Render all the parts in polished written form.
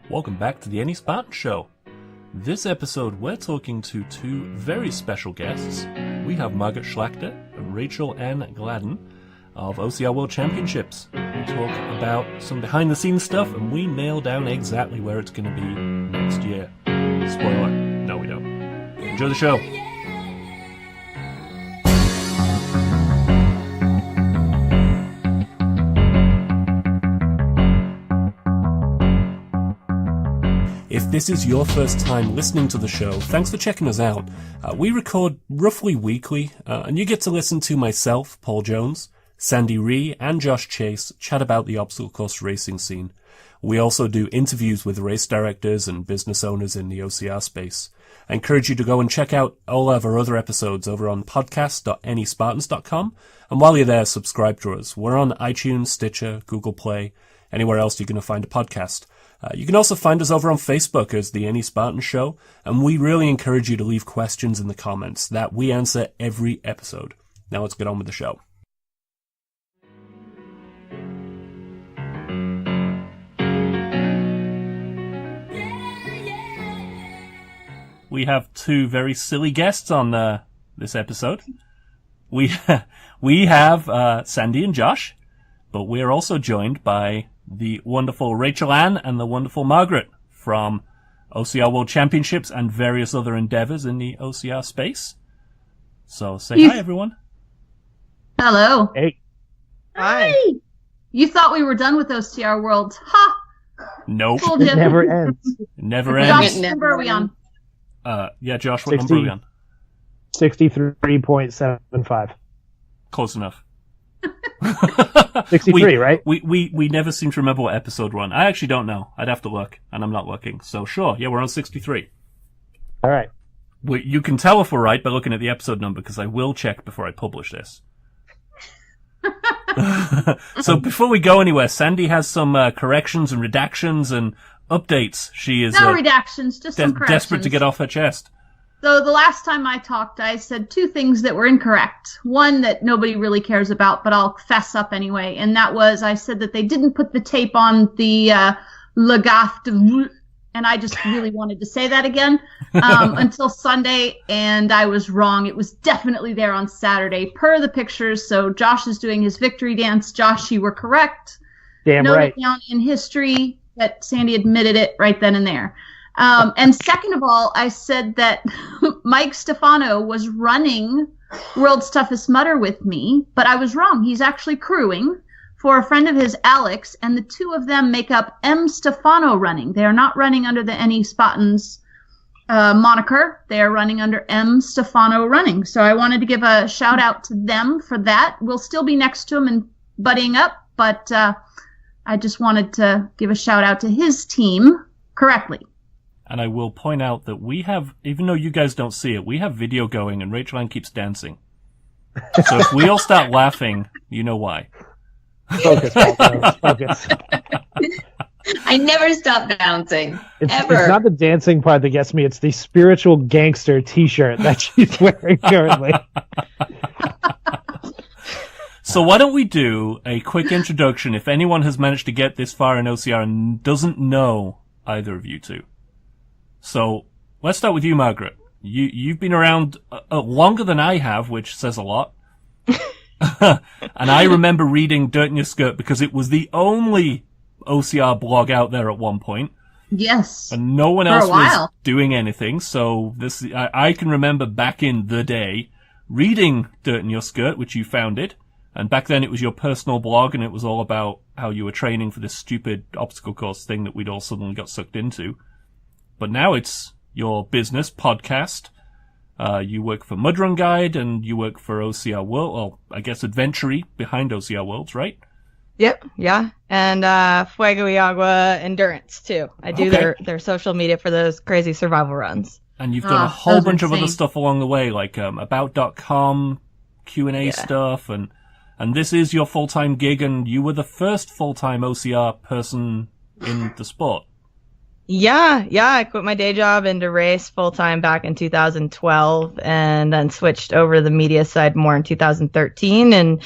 Welcome back to the Any Spartan Show. This episode, we're talking to two very special guests. We have Margaret Schlacter and Rachelanne Gladden of OCR World Championships. We talk about some behind-the-scenes stuff, and we nail down exactly where it's going to be next year. Spoiler. No, we don't. Enjoy the show. If this is your first time listening to the show, thanks for checking us out. We record roughly weekly, and you get to listen to myself, Paul Jones, Sandy Ree, and Josh Chase chat about the obstacle course racing scene. We also do interviews with race directors and business owners in the OCR space. I encourage you to go and check out all of our other episodes over on podcast.anyspartans.com, and while you're there, subscribe to us. We're on iTunes, Stitcher, Google Play, anywhere else you're going to find a podcast. You can also find us over on Facebook as The Any Spartan Show, and we really encourage you to leave questions in the comments that we answer every episode. Now let's get on with the show. We have two very silly guests on this episode. We have Sandy and Josh, but we're also joined by the wonderful Rachelanne and the wonderful Margaret from OCR World Championships and various other endeavors in the OCR space. So say hi, everyone. Hello. Hey. Hi. You thought we were done with OCR World. Ha! Nope. It never ends. It never Josh, ends. what number are we on? Yeah, Josh, what number are we on? 63.75. Close enough. 63, right? We never seem to remember what episode we're on. I actually don't know. I'd have to look, and I'm not looking. So sure, yeah, we're on 63. All right. You can tell if we're right by looking at the episode number, because I will check before I publish this. So before we go anywhere, Sandy has some corrections and redactions and updates. She is No redactions, just some corrections. Desperate to get off her chest. So the last time I talked, I said two things that were incorrect. One that nobody really cares about, but I'll fess up anyway. And that was, I said that they didn't put the tape on the Lagath, and I just really wanted to say that again until Sunday, and I was wrong. It was definitely there on Saturday, per the pictures. So Josh is doing his victory dance. Josh, you were correct. Damn Noted right. down in history that Sandy admitted it right then and there. And second of all, I said that Mike Stefano was running World's Toughest Mudder with me, but I was wrong. He's actually crewing for a friend of his, Alex, and the two of them make up M. Stefano Running. They are not running under the Any Spartans moniker. They are running under M. Stefano Running. So I wanted to give a shout out to them for that. We'll still be next to him and buddying up, but I just wanted to give a shout out to his team correctly. And I will point out that we have, even though you guys don't see it, we have video going and Rachelanne keeps dancing. So if we all start laughing, you know why. Focus, Paul. Focus. I never stop bouncing. Ever. It's not the dancing part that gets me. It's the spiritual gangster T-shirt that she's wearing currently. So why don't we do a quick introduction if anyone has managed to get this far in OCR and doesn't know either of you two. So let's start with you, Margaret. You've been around longer than I have, which says a lot. And I remember reading Dirt in Your Skirt because it was the only OCR blog out there at one point. Yes. And no one else was doing anything. So I can remember back in the day reading Dirt in Your Skirt, which you founded. And back then it was your personal blog, and it was all about how you were training for this stupid obstacle course thing that we'd all suddenly got sucked into. But now it's your business podcast. You work for Mudrun Guide, and you work for OCR World, well, I guess Adventure behind OCR Worlds, right? Yep, yeah. And Fuego y Agua Endurance, too. I do their social media for those crazy survival runs. And you've done a whole bunch of other stuff along the way, like about.com, Q&A stuff, and this is your full-time gig, and you were the first full-time OCR person in the sport. Yeah, I quit my day job into race full-time back in 2012 and then switched over to the media side more in 2013 and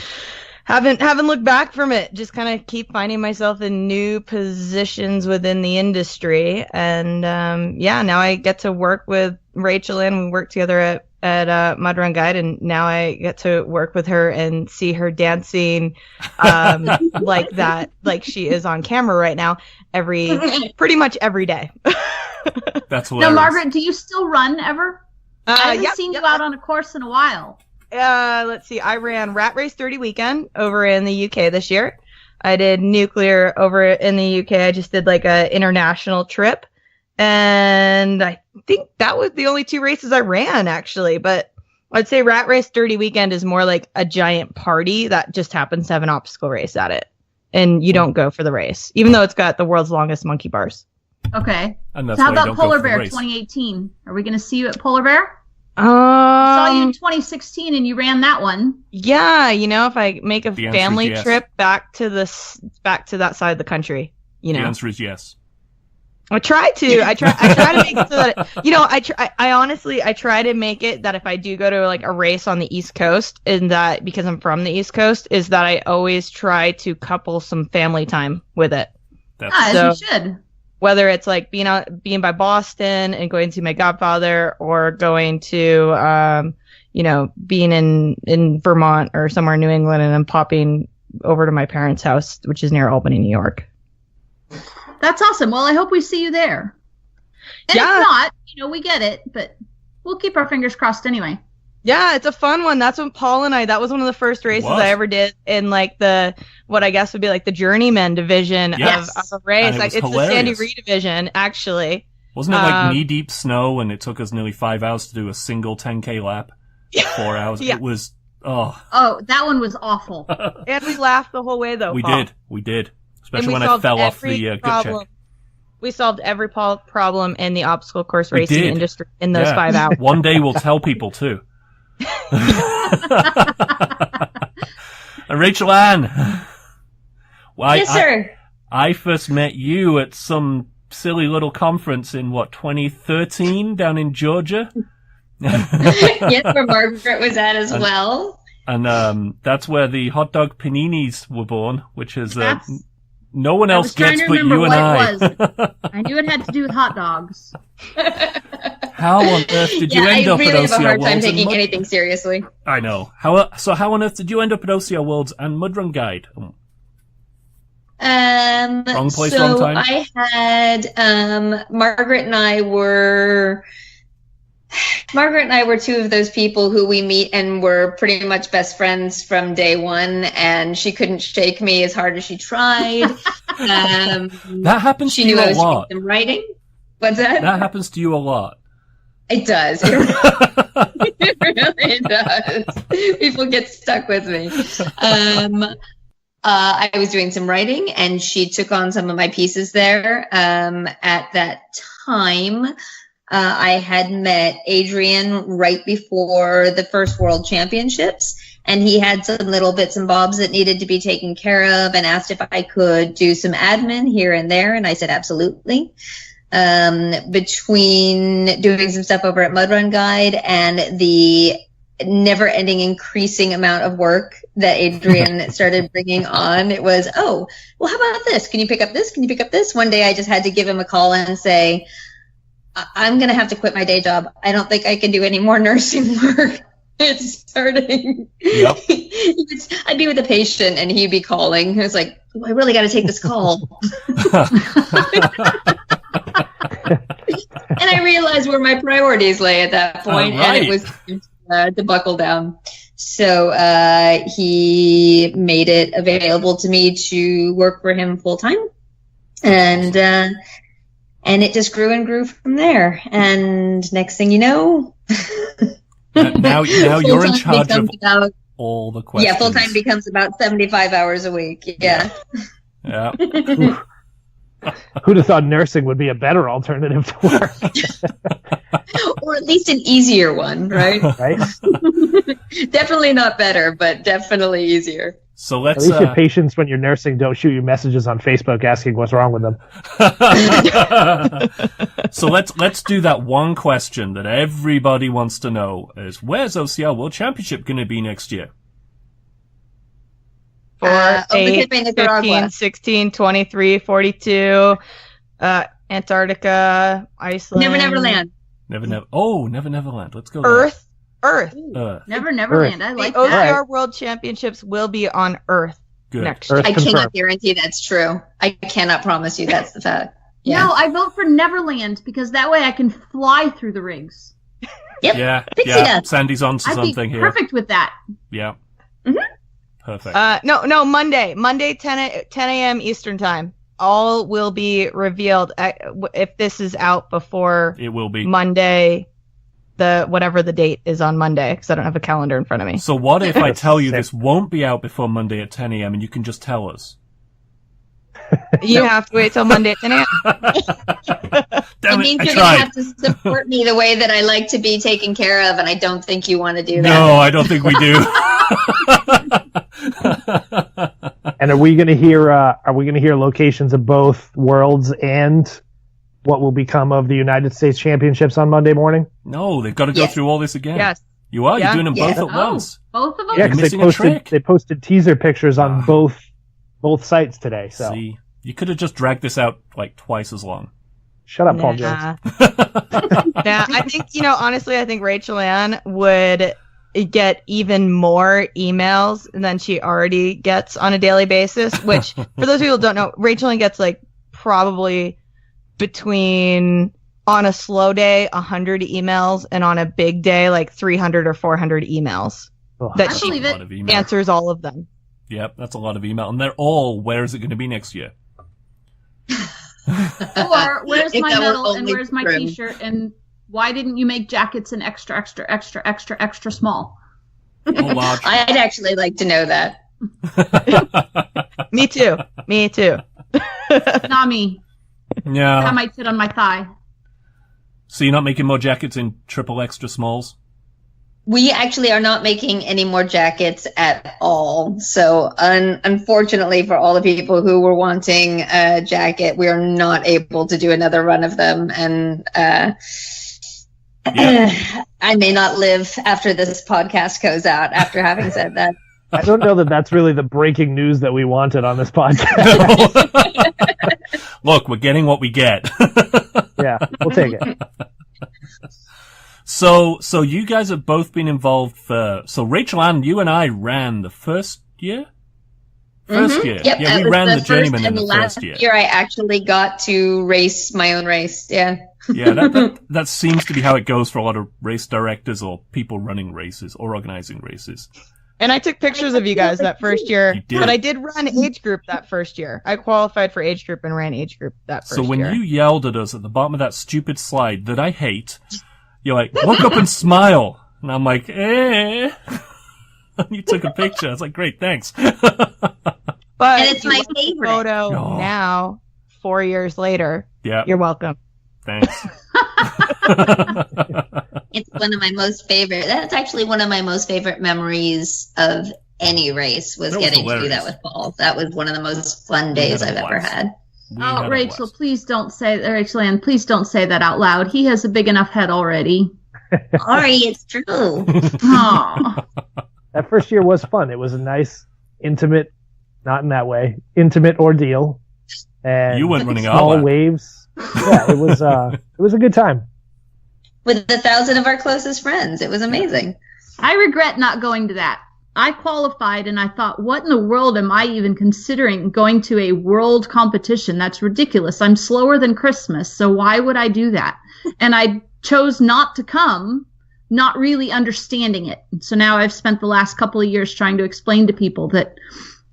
haven't looked back from it. Just kind of keep finding myself in new positions within the industry. And now I get to work with Rachelanne. We work together at Mud Run Guide, and now I get to work with her and see her dancing like that, like she is on camera right now, pretty much every day. That's hilarious. Now, Margaret, do you still run ever? I haven't seen you out on a course in a while. Let's see. I ran Rat Race 30 weekend over in the UK this year. I did Nuclear over in the UK. I just did like a international trip. And I think that was the only 2 races I ran, actually. But I'd say Rat Race 30 weekend is more like a giant party that just happens to have an obstacle race at it. And you don't go for the race, even though it's got the world's longest monkey bars. Okay. And that's so how why you about don't go Polar for the Bear race. 2018? Are we going to see you at Polar Bear? I saw you in 2016 and you ran that one. Yeah, if I make a The family answer is yes. trip back to that side of the country, The answer is yes. I try to. I try to make it so that I honestly try to make it that if I do go to like a race on the East Coast, and that because I'm from the East Coast, is that I always try to couple some family time with it. As you should. Whether it's like being by Boston and going to see my godfather, or going to being in Vermont or somewhere in New England, and then popping over to my parents' house, which is near Albany, New York. That's awesome. Well, I hope we see you there. And if not, we get it, but we'll keep our fingers crossed anyway. Yeah, it's a fun one. That's what Paul and that was one of the first races I ever did in like what I guess would be like the journeyman division of a race. It's the Sandy Ree division, actually. Wasn't it like knee-deep snow, and it took us nearly 5 hours to do a single 10K lap? 4 hours. Yeah. It was, Oh, that one was awful. And we laughed the whole way, though, We Paul. did. Especially when I fell off the gut check. We solved every problem in the obstacle course racing industry in those 5 hours. One day we'll tell people, too. Rachelanne. Well, yes, sir. I first met you at some silly little conference in 2013 down in Georgia. Yes, where Margaret was at as well. And that's where the hot dog paninis were born, which is no one else gets but you and I. I knew it had to do with hot dogs. How on earth did you end up at OCR Worlds? I really have a hard time taking anything seriously. I know. How on earth did you end up at OCR Worlds and Mud Run Guide? Wrong place, wrong time? I had Margaret and I were 2 of those people who we meet and were pretty much best friends from day one, and she couldn't shake me as hard as she tried. That happens to you a lot. She knew I was doing some writing. What's that? That happens to you a lot. It does. It really does. People get stuck with me. I was doing some writing, and she took on some of my pieces there. At that time, I had met Adrian right before the first World Championships, and he had some little bits and bobs that needed to be taken care of, and asked if I could do some admin here and there, and I said absolutely. Between doing some stuff over at Mud Run Guide and the never-ending increasing amount of work that Adrian started bringing on, it was, oh, well, how about this? Can you pick up this? Can you pick up this? One day I just had to give him a call and say, I'm going to have to quit my day job. I don't think I can do any more nursing work. It's starting. Yep. I'd be with a patient and he'd be calling. He was like, oh, I really got to take this call. And I realized where my priorities lay at that point, and it was to buckle down. So he made it available to me to work for him full time, and it just grew and grew from there. And next thing you know, now you're in charge of all the questions. Yeah, full time becomes about 75 hours a week. Yeah. Yeah. Who'd have thought nursing would be a better alternative to work? Or at least an easier one, right? Right. Definitely not better, but definitely easier. So let's. At least your patients, when you're nursing, don't shoot you messages on Facebook asking what's wrong with them. So let's do that one question that everybody wants to know: is where's OCR World Championship going to be next year? 4, Open 8, Cape Nicaragua. 15, 16, 23, 42, Antarctica, Iceland. Never Land. Neverland. Let's go there. Earth. Neverland. I like The that. OCR World Championships will be on Earth Good. next Earth year. I cannot confirmed. guarantee that's true. I cannot promise you that's the fact. Yeah. No, I vote for Neverland because that way I can fly through the rigs. Yep. Yeah, Pixie yeah. dust. Sandy's on to I'd be something here. perfect with that. Yeah. Mhm. Perfect. No, Monday, 10 a.m. Eastern time. All will be revealed if this is out before It will be. Monday, whatever the date is on Monday, because I don't have a calendar in front of me. So what if I tell you Sick. this won't be out before Monday at 10 a.m. and you can just tell us? You have to wait till Monday at 10 a.m. Damn It means it, I you're going to tried. have to support me the way that I like to be taken care of, and I don't think you want to do that. No, I don't think we do. And are we going to hear locations of both Worlds and what will become of the United States Championships on Monday morning? No, they've got to go Yes. through all this again. Yes. You are. Yeah. You're doing them both Yeah. at once. Both of them? Yeah, You're because missing a trick. they posted teaser pictures on both sites today. So See, you could have just dragged this out like twice as long. shut up, Paul Jones. Nah. Nah, I think, honestly, I think Rachelanne would get even more emails than she already gets on a daily basis, which, for those people who don't know, Rachelanne gets like probably between, on a slow day, 100 emails, and on a big day, like 300 or 400 emails. Ugh. That I she believe A it. lot of email. answers all of them. Yep, that's a lot of email. And they're all, where is it going to be next year? Or where's If my that were medal and only where's my true. t-shirt and why didn't you make jackets in extra small? Oh, large. I'd actually like to know that. Me too. Not me. That Yeah. might fit on my thigh. So you're not making more jackets in triple extra smalls? We actually are not making any more jackets at all. So unfortunately for all the people who were wanting a jacket, we are not able to do another run of them. And I may not live after this podcast goes out after having said that. I don't know that that's really the breaking news that we wanted on this podcast. Look, we're getting what we get. Yeah, we'll take it. So you guys have both been involved so Rachelanne, you and I ran the first year? First year. Yep, Yeah, that we was ran the first journeyman in and the last first year. year I actually got to race my own race. Yeah. Yeah, that seems to be how it goes for a lot of race directors or people running races or organizing races. And I took pictures of you guys that first year. You did. But I did run age group that first year. I qualified for age group and ran age group that first So when year. you yelled at us at the bottom of that stupid slide that I hate, you're like, look up and smile. And I'm like, eh. And you took a picture. I was like, great, thanks. But And it's if you my want the favorite. photo Oh. now, 4 years later. Yeah, You're welcome. thanks. It's one of my most favorite. That's actually one of my most favorite memories of any race was That was getting to do hilarious. that with Paul. That was one of the most fun days had a I've ever blast. had. We had Oh, a Rachel, blast. please don't say that. Rachelanne, please don't say that out loud. He has a big enough head already. Ari, it's true. Oh, That first year was fun. It was a nice, intimate, not in that way, intimate ordeal. And You weren't running small all that. waves. Yeah, it was a good time. With 1,000 of our closest friends. It was amazing. I regret not going to that. I qualified and I thought, what in the world am I even considering going to a world competition? That's ridiculous. I'm slower than Christmas, so why would I do that? And I chose not to come, not really understanding it. So now I've spent the last couple of years trying to explain to people that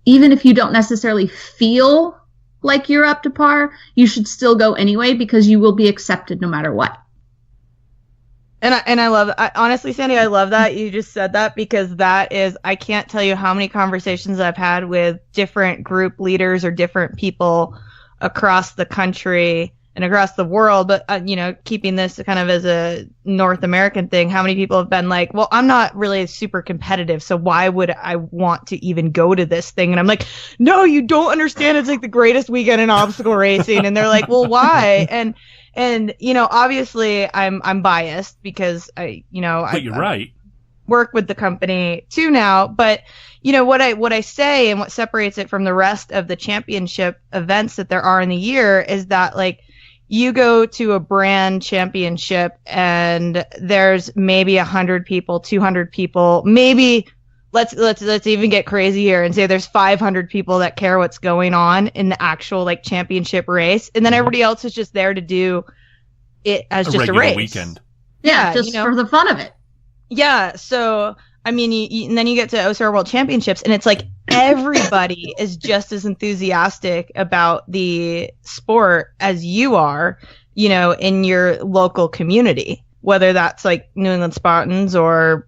even if you don't necessarily feel like you're up to par, you should still go anyway because you will be accepted no matter what. And I love, honestly, Sandy, I love that you just said that because that is, I can't tell you how many conversations I've had with different group leaders or different people across the country and across the world. But, keeping this kind of as a North American thing, how many people have been like, well, I'm not really super competitive, so why would I want to even go to this thing? And I'm like, no, you don't understand. It's like the greatest weekend in obstacle racing. And they're like, well, why? And obviously I'm biased because But you're right. work with the company too now. But what I say and what separates it from the rest of the championship events that there are in the year is that like you go to a brand championship and there's maybe 100 people, 200 people, maybe let's even get crazy here and say there's 500 people that care what's going on in the actual like championship race, and then everybody else is just there to do it as just a race weekend. Yeah, just for the fun of it. Yeah, so I mean, and then you get to OCR World Championships, and it's like everybody is just as enthusiastic about the sport as you are, in your local community, whether that's like New England Spartans or,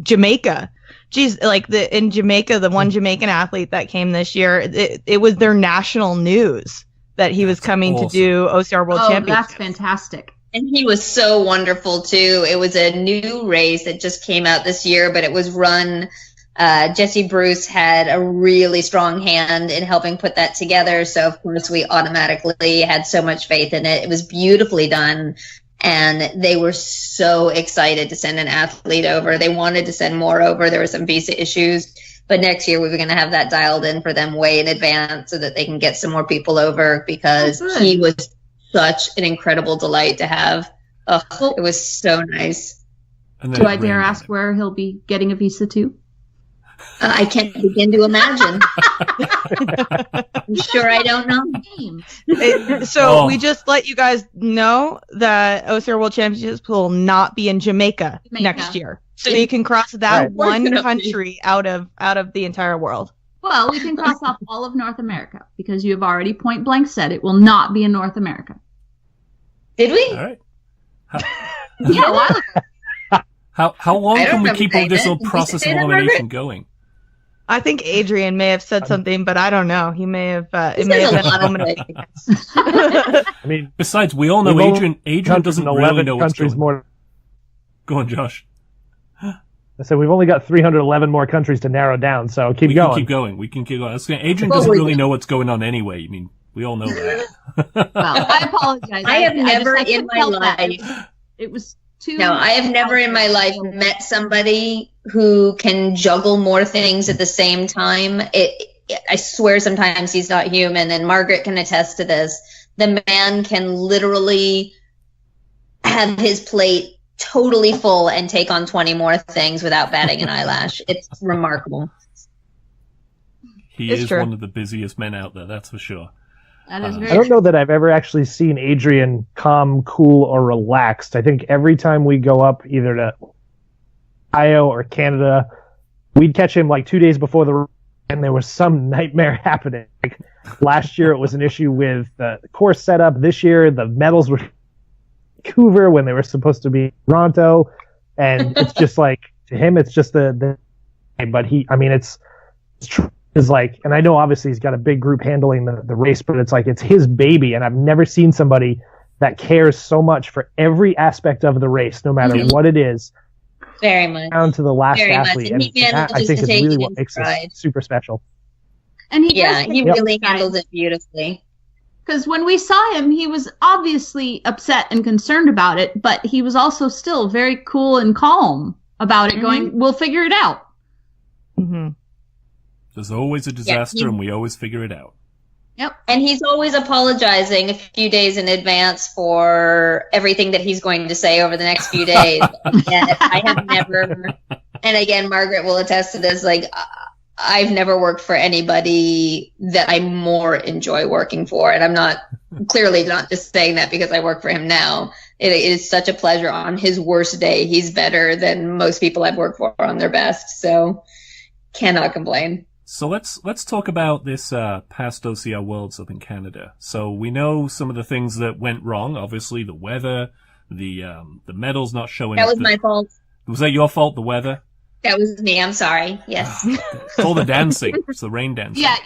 Jamaica. Geez, like in Jamaica, the one Jamaican athlete that came this year, it was their national news that he was coming to do OCR World Championships. That's fantastic. And he was so wonderful, too. It was a new race that just came out this year, but it was run. Jesse Bruce had a really strong hand in helping put that together. So, of course, we automatically had so much faith in it. It was beautifully done. And they were so excited to send an athlete over. They wanted to send more over. There were some visa issues. But next year, we were going to have that dialed in for them way in advance so that they can get some more people over, because he was such an incredible delight to have. It was so nice. Do I dare ask where he'll be getting a visa to? I can't begin to imagine. I'm sure I don't know. We just let you guys know that OCR World Championships will not be in Jamaica next year. So you can cross that one country out of the entire world. Well, we can cross off all of North America because you have already point blank said it will not be in North America. Did we? All right. Yeah, a while ago. How long can we keep all this little process of elimination going? I think Adrian may have said something, but I don't know. He may have. It may have been eliminated. I mean, besides, we all know Adrian doesn't really know what's going on. More. Go on, Josh. I said we've only got 311 more countries to narrow down, so we can keep going. We can keep going. Adrian doesn't really know what's going on anyway. I mean, we all know that. Well, I apologize. I have never in my life. It was too. No, I have never in my life met somebody who can juggle more things at the same time. I swear sometimes he's not human, and Margaret can attest to this. The man can literally have his plate totally full and take on 20 more things without batting an eyelash. It's remarkable. It's true. One of the busiest men out there, that's for sure. That is very I don't know that I've ever actually seen Adrian calm, cool, or relaxed. I think every time we go up either to Ohio or Canada, we'd catch him like 2 days before the and there was some nightmare happening. Like last year it was an issue with the course setup. This year the medals were Vancouver when they were supposed to be Toronto, and it's just like to him it's just the but it's true. Is like, and I know obviously he's got a big group handling the race, but it's like it's his baby, and I've never seen somebody that cares so much for every aspect of the race, no matter what it is. Very much. Down to the last athlete. And that, I think, is really what makes it super special. And he really handles it beautifully. Because when we saw him, he was obviously upset and concerned about it, but he was also still very cool and calm about it, going, we'll figure it out. Mm-hmm. There's always a disaster, and we always figure it out. Yep. And he's always apologizing a few days in advance for everything that he's going to say over the next few days. I have never, and again, Margaret will attest to this, like, I've never worked for anybody that I more enjoy working for. And I'm clearly not just saying that because I work for him now. It is such a pleasure. On his worst day, he's better than most people I've worked for on their best. So cannot complain. So let's talk about this past OCR Worlds up in Canada. So we know some of the things that went wrong. Obviously, the weather, the medals not showing. That was my fault. Was that your fault? The weather? That was me. I'm sorry. Yes. It's all the dancing. It's the rain dancing. Yeah,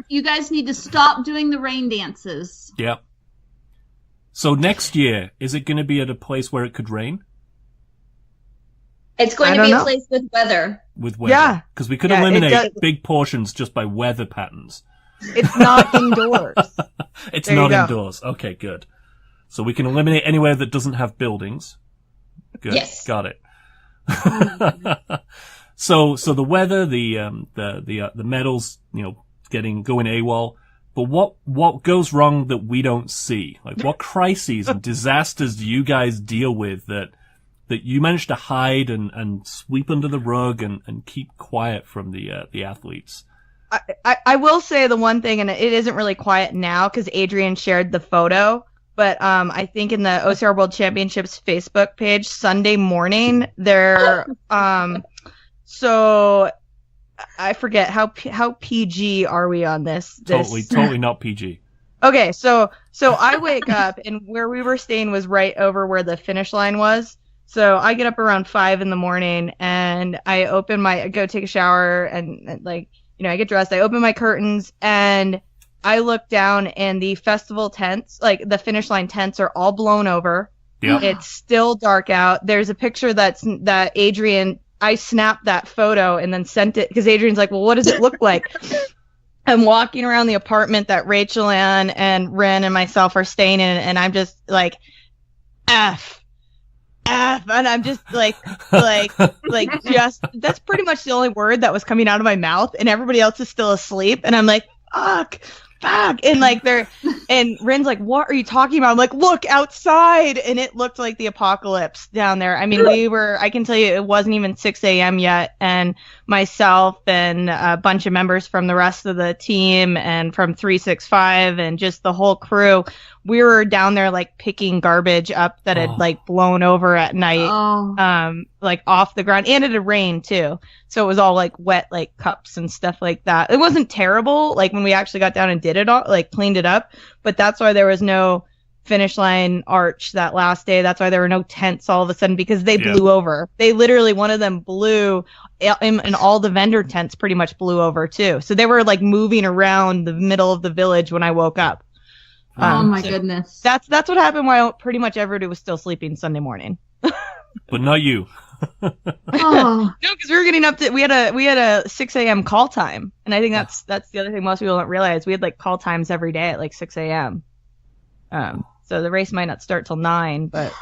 you guys need to stop doing the rain dances. Yeah. So next year, is it going to be at a place where it could rain? It's going to be a place with weather. With weather. Yeah. Because we could eliminate big portions just by weather patterns. It's not indoors. It's not indoors. Okay, good. So we can eliminate anywhere that doesn't have buildings. Good. Yes. Got it. So the weather, the medals, going AWOL. But what goes wrong that we don't see? Like, what crises and disasters do you guys deal with that you manage to hide and sweep under the rug and keep quiet from the athletes? I will say the one thing, and it isn't really quiet now because Adrian shared the photo, but I think in the OCR World Championships Facebook page Sunday morning, there, so I forget how PG are we on this? Totally not PG. Okay, so I wake up and where we were staying was right over where the finish line was. So I get up around 5 a.m. and I go take a shower and I get dressed. I open my curtains and I look down and the festival tents, like the finish line tents, are all blown over. Yeah. It's still dark out. There's a picture that Adrian, I snapped that photo and then sent it because Adrian's like, well, what does it look like? I'm walking around the apartment that Rachelanne and Ren and myself are staying in, and I'm just like, F. And I'm just just, that's pretty much the only word that was coming out of my mouth, and everybody else is still asleep. And I'm like, fuck. And Ren's like, what are you talking about? I'm like, look outside. And it looked like the apocalypse down there. I mean, I can tell you it wasn't even 6 a.m. yet. And myself and a bunch of members from the rest of the team and from 365 and just the whole crew, we were down there like picking garbage up that had like blown over at night, like off the ground, and it had rained too. So it was all like wet, like cups and stuff like that. It wasn't terrible, like when we actually got down and did it all, like cleaned it up, but that's why there was no finish line arch that last day. That's why there were no tents all of a sudden, because they blew over. They literally, one of them blew, and all the vendor tents pretty much blew over too. So they were like moving around the middle of the village when I woke up. Oh my goodness. That's what happened while pretty much everybody was still sleeping Sunday morning. But not you. Oh. No, because we were getting up to, we had a 6 a.m. call time. And I think that's the other thing most people don't realize. We had like call times every day at like 6 a.m. So the race might not start till 9, but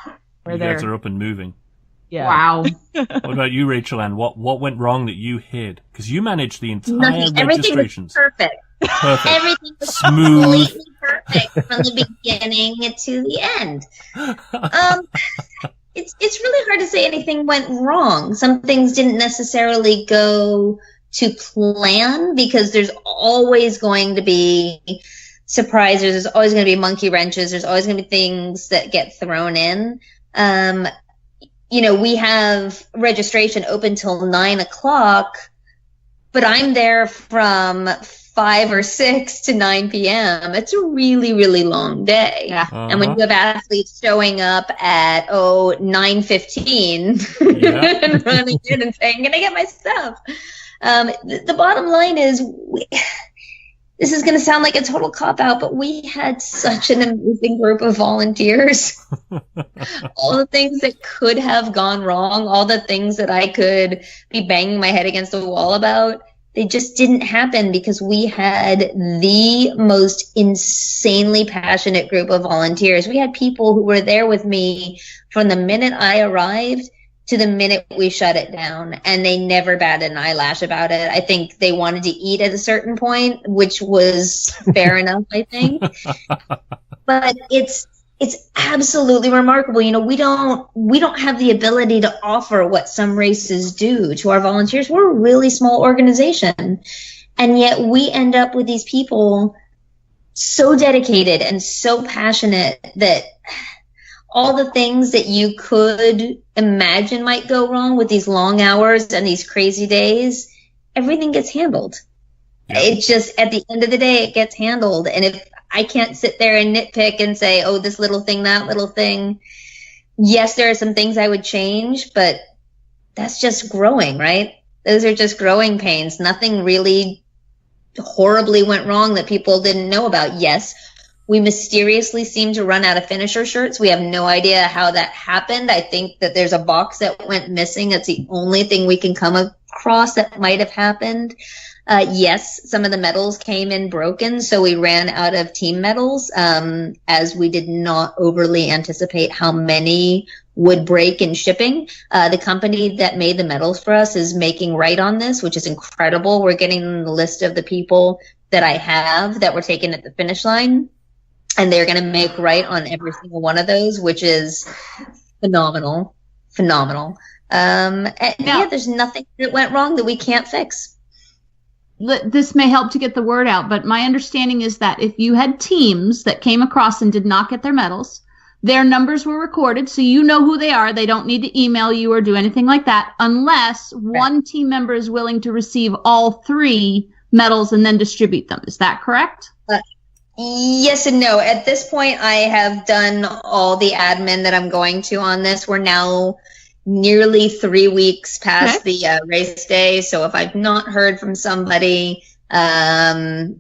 we're there. You guys are up and moving. Yeah. Wow. What about you, Rachelanne? What went wrong that you hid? Because you managed the entire Nothing. Everything was registrations. perfect. Everything was Smooth. completely perfect from the beginning to the end. It's really hard to say anything went wrong. Some things didn't necessarily go to plan because there's always going to be surprises. There's always going to be monkey wrenches. There's always going to be things that get thrown in. We have registration open till 9 o'clock, but I'm there from 5 or 6 to 9 p.m. It's a really, really long day. Yeah. Uh-huh. And when you have athletes showing up at 9:15 and running in and saying, "Can I get my stuff?" The bottom line is, this is going to sound like a total cop-out, but we had such an amazing group of volunteers. All the things that could have gone wrong, all the things that I could be banging my head against the wall about, they just didn't happen because we had the most insanely passionate group of volunteers. We had people who were there with me from the minute I arrived to the minute we shut it down, and they never batted an eyelash about it. I think they wanted to eat at a certain point, which was fair enough, I think. But it's absolutely remarkable. We don't have the ability to offer what some races do to our volunteers. We're a really small organization, and yet we end up with these people so dedicated and so passionate that all the things that you could imagine might go wrong with these long hours and these crazy days, everything gets handled. Yeah. It just, at the end of the day, it gets handled. And if I can't sit there and nitpick and say, oh, this little thing, that little thing. Yes, there are some things I would change, but that's just growing, right? Those are just growing pains. Nothing really horribly went wrong that people didn't know about. Yes, we mysteriously seem to run out of finisher shirts. We have no idea how that happened. I think that there's a box that went missing. That's the only thing we can come across that might have happened. Yes, some of the medals came in broken, so we ran out of team medals, as we did not overly anticipate how many would break in shipping. The company that made the medals for us is making right on this, which is incredible. We're getting the list of the people that I have that were taken at the finish line, and they're going to make right on every single one of those, which is phenomenal. Yeah, there's nothing that went wrong that we can't fix. This may help to get the word out, but my understanding is that if you had teams that came across and did not get their medals, their numbers were recorded, so you know who they are. They don't need to email you or do anything like that unless one team member is willing to receive all 3 medals and then distribute them. Is that correct? Yes and no. At this point, I have done all the admin that I'm going to on this. We're now nearly 3 weeks past the race day. So if I've not heard from somebody at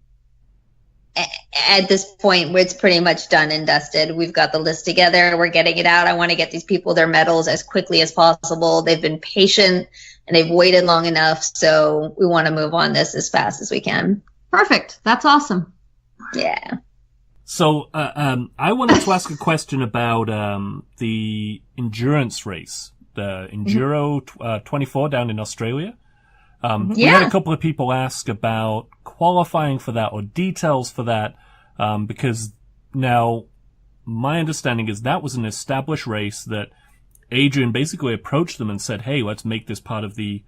this point, it's pretty much done and dusted. We've got the list together. We're getting it out. I want to get these people their medals as quickly as possible. They've been patient and they've waited long enough. So we want to move on this as fast as we can. Perfect. That's awesome. Yeah. So I wanted to ask a question about the endurance race, the Enduro 24 down in Australia. We had a couple of people ask about qualifying for that or details for that, because now my understanding is that was an established race that Adrian basically approached them and said, hey, let's make this part of the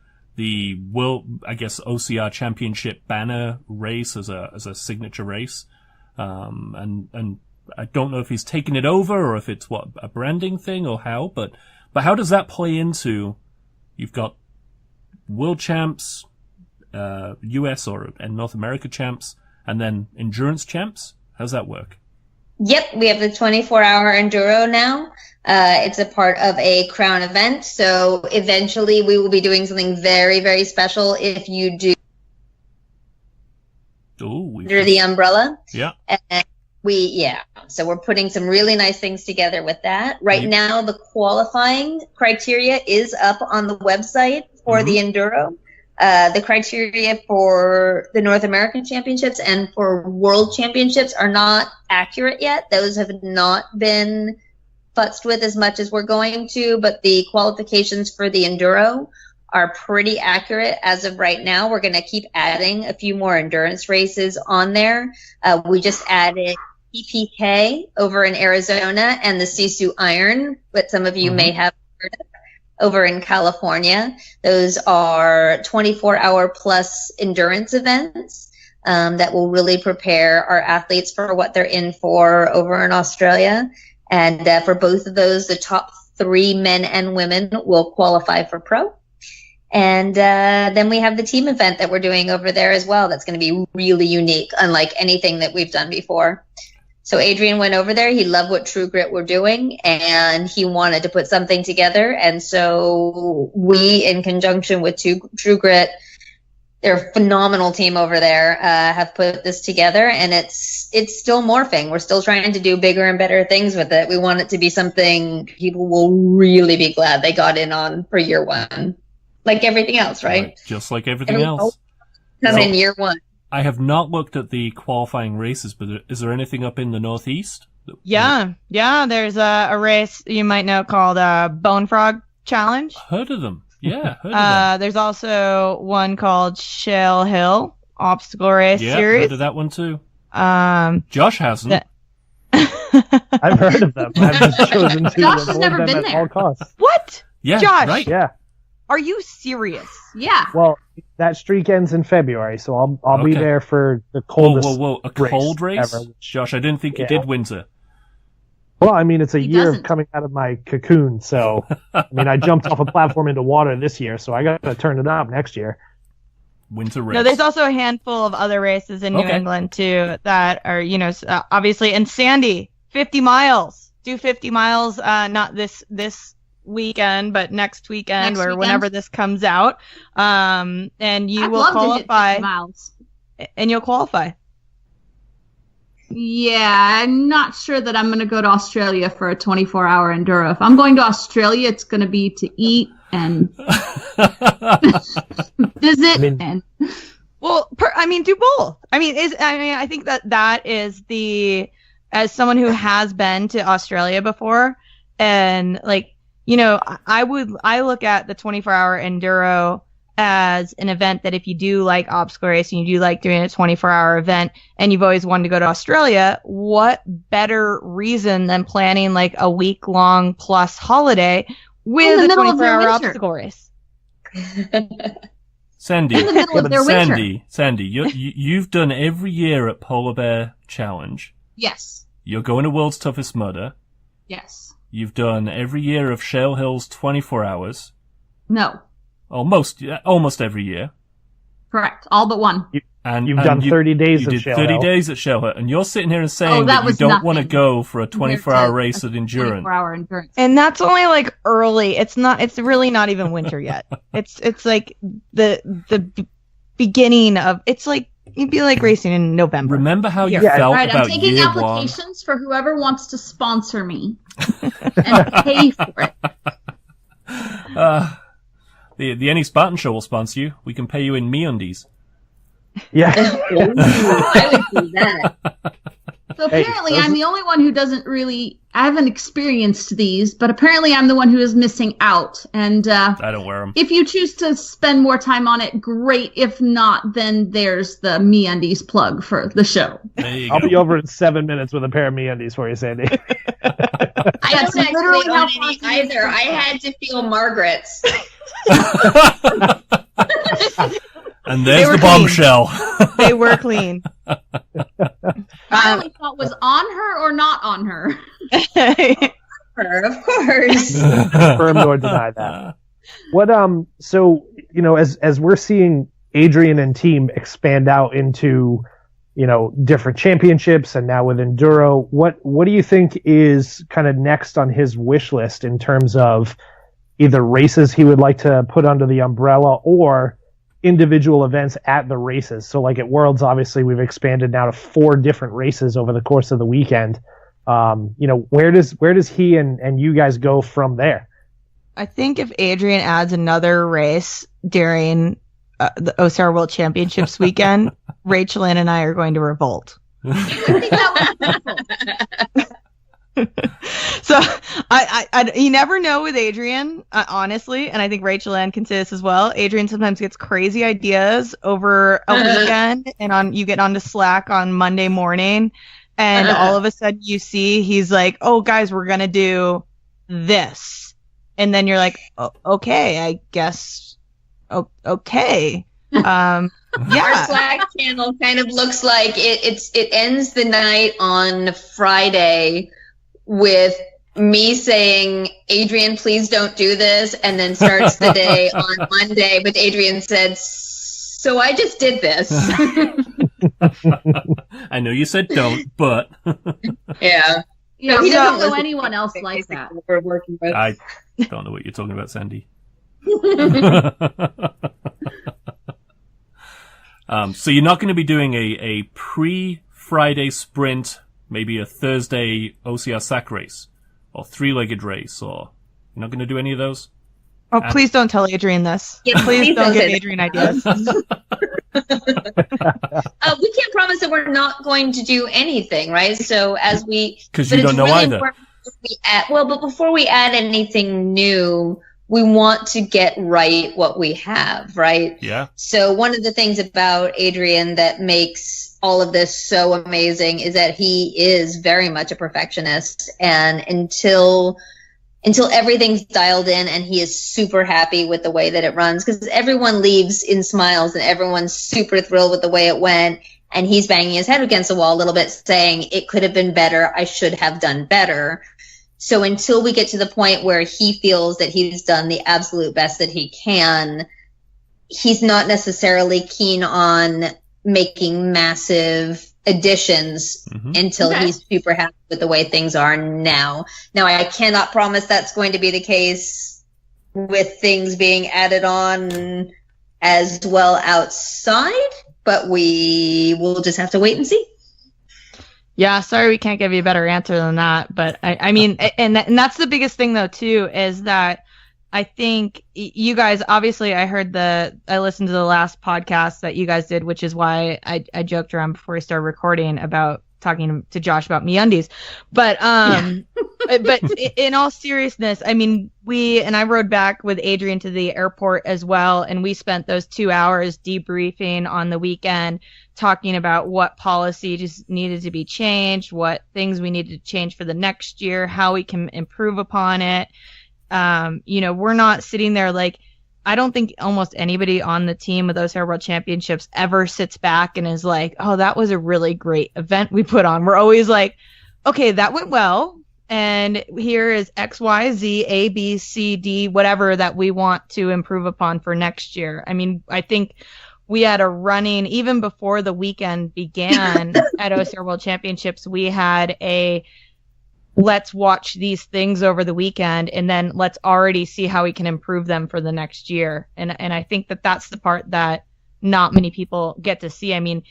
world, I guess, OCR Championship banner race as a signature race. And I don't know if he's taken it over or if it's a branding thing or how, but how does that play into, you've got world champs, US and North America champs, and then endurance champs? How's that work? Yep, we have the 24-hour enduro now. It's a part of a crown event. So eventually we will be doing something very, very special if you do under the umbrella. Yeah. And so we're putting some really nice things together with that. Right now, the qualifying criteria is up on the website for the enduro. The criteria for the North American Championships and for World Championships are not accurate yet. Those have not been futzed with as much as we're going to, but the qualifications for the enduro are pretty accurate as of right now. We're going to keep adding a few more endurance races on there. We just added EPK over in Arizona and the Sisu Iron, what some of you may have heard of, over in California. Those are 24-hour plus endurance events that will really prepare our athletes for what they're in for over in Australia. And for both of those, the top 3 men and women will qualify for pro. And then we have the team event that we're doing over there as well. That's going to be really unique, unlike anything that we've done before. So Adrian went over there. He loved what True Grit were doing, and he wanted to put something together. And so we, in conjunction with True Grit, they're a phenomenal team over there, have put this together. And it's still morphing. We're still trying to do bigger and better things with it. We want it to be something people will really be glad they got in on for year 1. Like everything else, right? Just like everything else. Come in year 1. I have not looked at the qualifying races, but is there anything up in the Northeast? Yeah. There's a race you might know called Bone Frog Challenge. Heard of them. Yeah, heard of them. There's also one called Shale Hill Obstacle Race Series. Heard of that one too. Josh hasn't. I've heard of them. I've just chosen to Josh has avoid never them been at there. all costs. What? Yeah, Josh, right. Yeah. Are you serious? Yeah. Well, that streak ends in February, so I'll be there for the coldest. Whoa! A cold race? ever. Josh, I didn't think you did winter. Well, I mean, it's a He year doesn't. of coming out of my cocoon, so I mean, I jumped off a platform into water this year, so I got to turn it up next year. Winter race. No, there's also a handful of other races in New England too that are, obviously. And Sandy, 50 miles. Do 50 miles, not this weekend, but next weekend or whenever this comes out. And you will qualify. And you'll qualify. Yeah, I'm not sure that I'm going to go to Australia for a 24-hour enduro. If I'm going to Australia, it's going to be to eat and visit. Do both. I think that is as someone who has been to Australia before, and like I look at the 24-hour enduro as an event that if you do like obstacle racing, you do like doing a 24-hour event, and you've always wanted to go to Australia, what better reason than planning like a week-long plus holiday with a 24-hour obstacle race? Sandy, In the middle of their winter. Sandy, you've done every year at Polar Bear Challenge. Yes. You're going to World's Toughest Mudder. Yes. You've done every year of Shale Hills 24 hours. No. Almost every year. Correct. All but one. You've done 30 days of Shale 30 Hill. days at Shale Hill, and you're sitting here and saying that you don't want to go for a 24-hour race at endurance. 24-hour endurance. And that's only like early. It's really not even winter yet. It's like the beginning of, it's like, you'd be like racing in November. Remember how you Yeah. felt Right, about I'm taking year applications for whoever wants to sponsor me and pay for it. one? The Any Spartan Show will sponsor you. We can pay you in MeUndies. Yeah. I would do that. So Hey, apparently those- I'm the only one who doesn't really, I haven't experienced these, but apparently I'm the one who is missing out. And I don't wear them. if you choose to spend more time on it, great. If not, then there's the MeUndies plug for the show. There you I'll go. be over in 7 minutes with a pair of MeUndies for you, Sandy. I That's don't actually literally how own any far it is either. from I had to feel Margaret's. And there's were the clean. bombshell. They were clean. I only thought was on her or not on her. Of course. Confirm nor deny that. What so as we're seeing Adrian and team expand out into different championships and now with enduro, what do you think is kind of next on his wish list in terms of either races he would like to put under the umbrella or individual events at the races? So like at Worlds, obviously we've expanded now to 4 different races over the course of the weekend. Where does he and you guys go from there? I think if Adrian adds another race during the OCR World Championships weekend, Rachelanne and I are going to revolt. I think that was So I you never know with Adrian, honestly, and I think Rachelanne can say this as well. Adrian sometimes gets crazy ideas over a weekend, and you get onto Slack on Monday morning, and all of a sudden you see he's like, "Oh, guys, we're gonna do this," and then you're like, oh, "Okay, I guess, okay." Our Yeah. Slack channel kind of looks like it ends the night on Friday with me saying, Adrian, please don't do this, and then starts the day on Monday with Adrian said, so I just did this. I know you said don't, but Yeah. Yeah, He we doesn't don't know listen anyone to else anything like that. We're working with. I don't know what you're talking about, Sandy. So you're not going to be doing a pre-Friday sprint, maybe a Thursday OCR sack race, or 3-legged race, or you're not going to do any of those? Oh, please don't tell Adrian this. Yeah, Please don't give say that. Adrian ideas. We can't promise that we're not going to do anything, right? So as we, Because but you don't it's know really either. important but before we add anything new, we want to get right what we have, right? Yeah. So one of the things about Adrian that makes all of this so amazing is that he is very much a perfectionist, and until everything's dialed in and he is super happy with the way that it runs, because everyone leaves in smiles and everyone's super thrilled with the way it went, and he's banging his head against the wall a little bit saying, it could have been better, I should have done better. So until we get to the point where he feels that he's done the absolute best that he can, he's not necessarily keen on making massive additions until he's super happy with the way things are now. Now, I cannot promise that's going to be the case with things being added on as well outside, but we will just have to wait and see. Yeah, sorry we can't give you a better answer than that. But I mean, and that's the biggest thing though too, is that I think you guys, obviously I listened to the last podcast that you guys did, which is why I joked around before we started recording about talking to Josh about MeUndies. But But in all seriousness, I mean, I rode back with Adrian to the airport as well, and we spent those 2 hours debriefing on the weekend, talking about what policy just needed to be changed, what things we needed to change for the next year, how we can improve upon it. We're not sitting there like, I don't think almost anybody on the team with OCR World Championships ever sits back and is like, oh, that was a really great event we put on. We're always like, okay, that went well. And here is X, Y, Z, A, B, C, D, whatever that we want to improve upon for next year. I mean, I think we had a running, even before the weekend began at OCR World Championships, we had a let's watch these things over the weekend and then let's already see how we can improve them for the next year. And I think that that's the part that not many people get to see. I mean,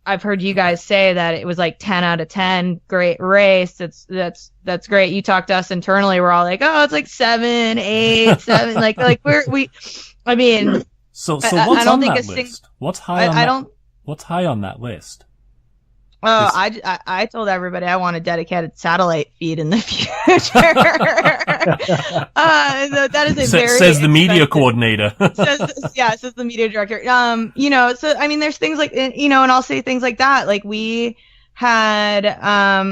I've heard you guys say that it was like 10 out of 10, great race. That's great. You talk to us internally. We're all like, oh, it's like 7, 8, 7. like I mean, so what's I don't on think that list? What's high on that list? Oh, I told everybody I want a dedicated satellite feed in the future. That is says the media coordinator. says the media director. So I mean, there's things like, and I'll say things like that. Like we had,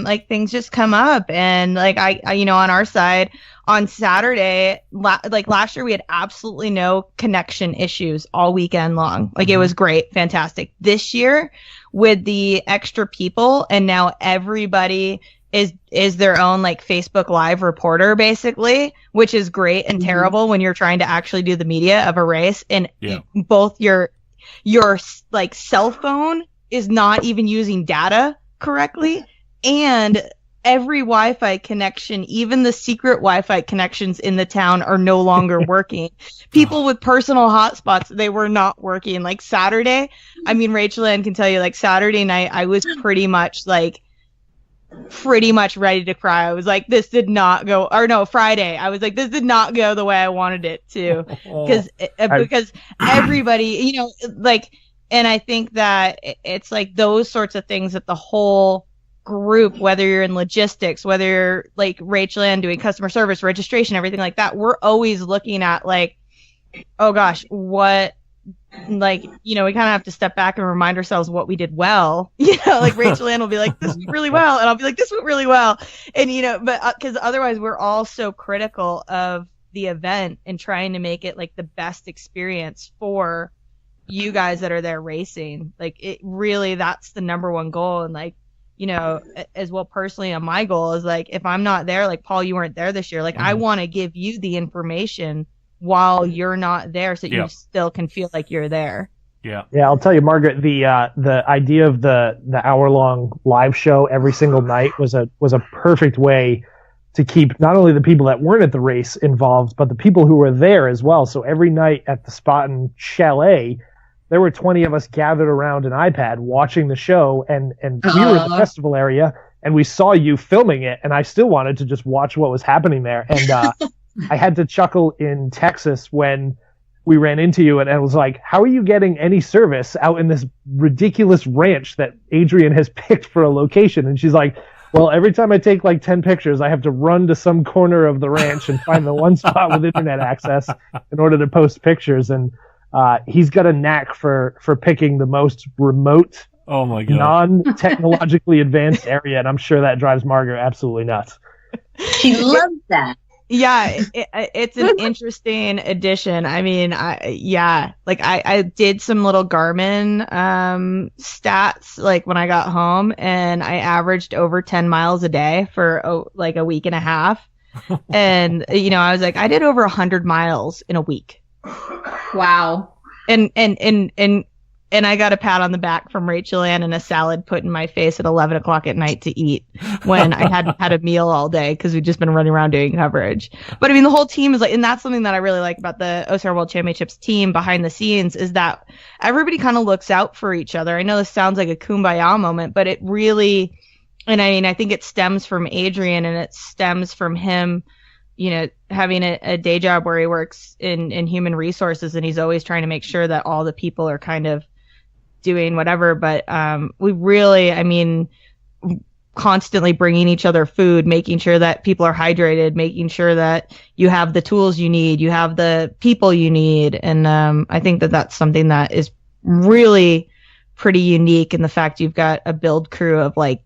like things just come up, and like I on our side on Saturday, like last year, we had absolutely no connection issues all weekend long. Like it was great, fantastic. This year, with the extra people, and now everybody is their own like Facebook Live reporter basically, which is great and terrible when you're trying to actually do the media of a race, and both your like cell phone is not even using data correctly, and every Wi-Fi connection, even the secret Wi-Fi connections in the town, are no longer working. People with personal hotspots, they were not working. Like Saturday, I mean, Rachelanne can tell you, like Saturday night, I was pretty much ready to cry. I was like, this did not go, or no, Friday, I was like, this did not go the way I wanted it to. Because everybody, and I think that it's like those sorts of things that the whole group, whether you're in logistics, whether you're like Rachelanne doing customer service, registration, everything like that, we're always looking at like, oh gosh, what, like, we kind of have to step back and remind ourselves what we did well. Like Rachelanne will be like, this went really well, and I'll be like, this went really well, and but because otherwise we're all so critical of the event and trying to make it like the best experience for you guys that are there racing. Like it really, that's the number one goal. And like, as well, personally, on my goal is like, if I'm not there, like Paul, you weren't there this year. Like I want to give you the information while you're not there, so you still can feel like you're there. Yeah. I'll tell you, Margaret, the idea of the hour-long live show every single night was a perfect way to keep not only the people that weren't at the race involved, but the people who were there as well. So every night at the Spaten Chalet, there were 20 of us gathered around an iPad watching the show, and we were in the festival area, and we saw you filming it, and I still wanted to just watch what was happening there. And I had to chuckle in Texas when we ran into you, and I was like, how are you getting any service out in this ridiculous ranch that Adrian has picked for a location? And she's like, well, every time I take like 10 pictures, I have to run to some corner of the ranch and find the one spot with internet access in order to post pictures. And he's got a knack for picking the most remote, non-technologically advanced area, and I'm sure that drives Margaret absolutely nuts. She loves that. Yeah, it's an interesting addition. I mean, I did some little Garmin stats like when I got home, and I averaged over 10 miles a day for like a week and a half. And I was like, I did over 100 miles in a week. Wow. And I got a pat on the back from Rachelanne and a salad put in my face at 11 o'clock at night to eat when I hadn't had a meal all day because we've just been running around doing coverage. But I mean, the whole team is like, and that's something that I really like about the OCR World Championships team behind the scenes, is that everybody kind of looks out for each other. I know this sounds like a kumbaya moment, but it really, and I mean, I think it stems from Adrian, and it stems from him, having a day job where he works in human resources, and he's always trying to make sure that all the people are kind of doing whatever. But we really, I mean, constantly bringing each other food, making sure that people are hydrated, making sure that you have the tools you need, you have the people you need. And I think that that's something that is really pretty unique in the fact you've got a build crew of like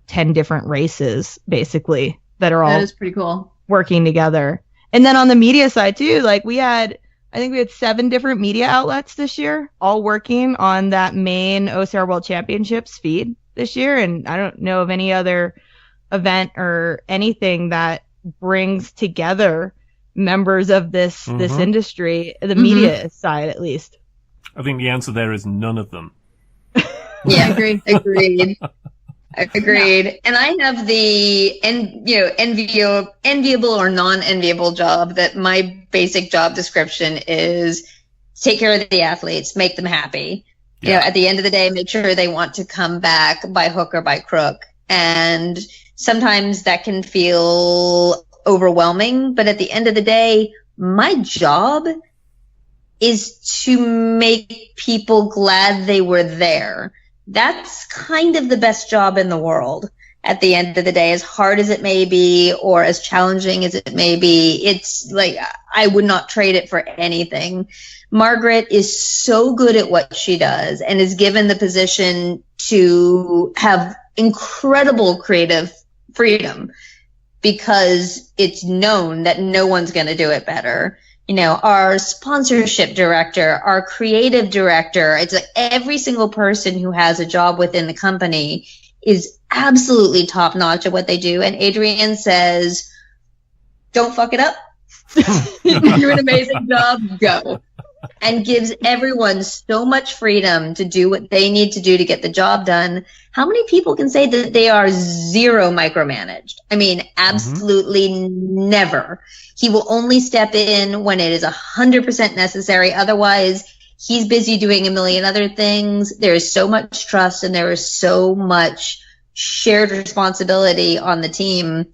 10 different races, basically, that are all That is pretty cool. working together. And then on the media side too, like I think we had 7 different media outlets this year, all working on that main OCR World Championships feed this year. And I don't know of any other event or anything that brings together members of this industry, the media side at least. I think the answer there is none of them. Yeah, agreed. Agreed. And I have the enviable or non-enviable job that my basic job description is take care of the athletes, make them happy. Yeah. You know, at the end of the day, make sure they want to come back by hook or by crook. And sometimes that can feel overwhelming, but at the end of the day, my job is to make people glad they were there. That's kind of the best job in the world. At the end of the day, as hard as it may be, or as challenging as it may be, it's like, I would not trade it for anything. Margaret is so good at what she does and is given the position to have incredible creative freedom because it's known that no one's going to do it better. You know, our sponsorship director, our creative director, it's like every single person who has a job within the company is absolutely top notch at what they do. And Adrienne says, don't fuck it up. You do an amazing job. Go. And gives everyone so much freedom to do what they need to do to get the job done. How many people can say that they are zero micromanaged? I mean, absolutely never. He will only step in when it is 100% necessary. Otherwise, he's busy doing a million other things. There is so much trust and there is so much shared responsibility on the team.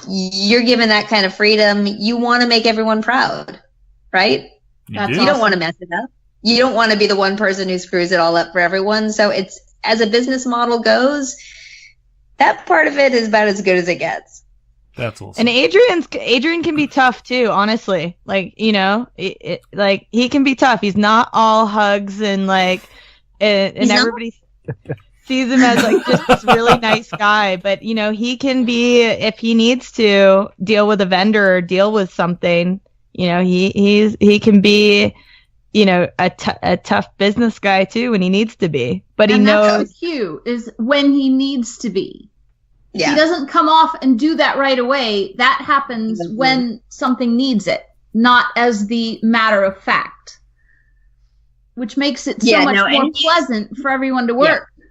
You're given that kind of freedom. You want to make everyone proud, right? You don't want to mess it up. You don't want to be the one person who screws it all up for everyone. So it's, as a business model goes, that part of it is about as good as it gets. That's awesome. And Adrian can be tough too, honestly. Like, you know, like he can be tough. He's not all hugs and like, and everybody sees him as like just this really nice guy. But you know, he can be, if he needs to deal with a vendor or deal with something, you know, he can be, you know, a tough business guy too when he needs to be. But and he knows that's the cue is when he needs to be. Yeah. He doesn't come off and do that right away. That happens when something needs it, not as the matter of fact, which makes it so much more pleasant for everyone to work. Yeah.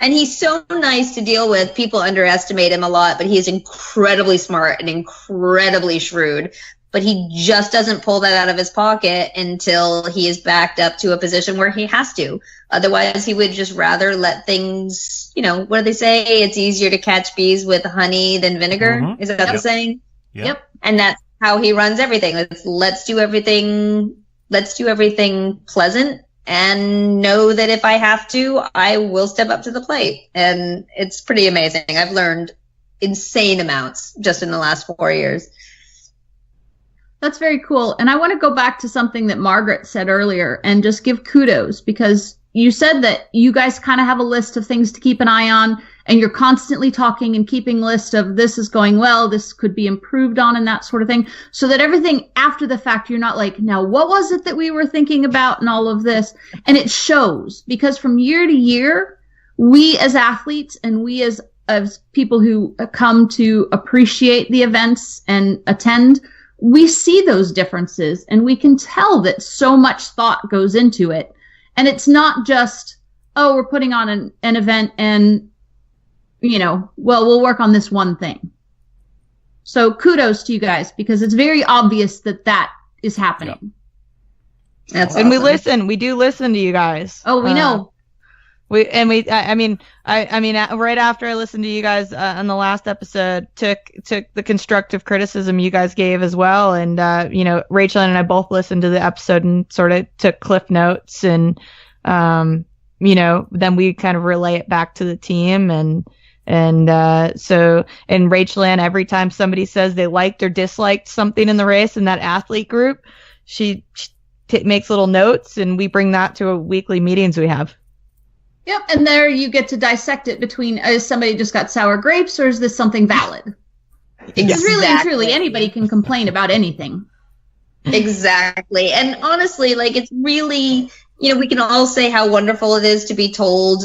And he's so nice to deal with. People underestimate him a lot, but he's incredibly smart and incredibly shrewd. But he just doesn't pull that out of his pocket until he is backed up to a position where he has to. Otherwise, he would just rather let things, you know, what do they say? It's easier to catch bees with honey than vinegar. Is that the saying? Yep. And that's how he runs everything. Let's do everything pleasant and know that if I have to, I will step up to the plate. And it's pretty amazing. I've learned insane amounts just in the last 4 years. That's very cool. And I want to go back to something that Margaret said earlier and just give kudos, because you said that you guys kind of have a list of things to keep an eye on, and you're constantly talking and keeping a list of this is going well, this could be improved on, and that sort of thing. So that everything after the fact, you're not like, now what was it that we were thinking about and all of this? And it shows, because from year to year, we as athletes and we as people who come to appreciate the events and attend, we see those differences and we can tell that so much thought goes into it. And it's not just, oh, we're putting on an event and, you know, well, we'll work on this one thing. So kudos to you guys, because it's very obvious that that is happening. Yeah. That's and awesome. we do listen to you guys. Oh, we know. I mean, right after I listened to you guys on the last episode, took the constructive criticism you guys gave as well, and you know, Rachelanne and I both listened to the episode and sort of took cliff notes, and you know, then we kind of relay it back to the team, and And and Rachelanne, every time somebody says they liked or disliked something in the race in that athlete group, she makes little notes, and we bring that to weekly meetings we have. Yep, and there you get to dissect it between, is somebody just got sour grapes, or is this something valid? Because really and truly, anybody can complain about anything. Exactly. And honestly, like, it's really, we can all say how wonderful it is to be told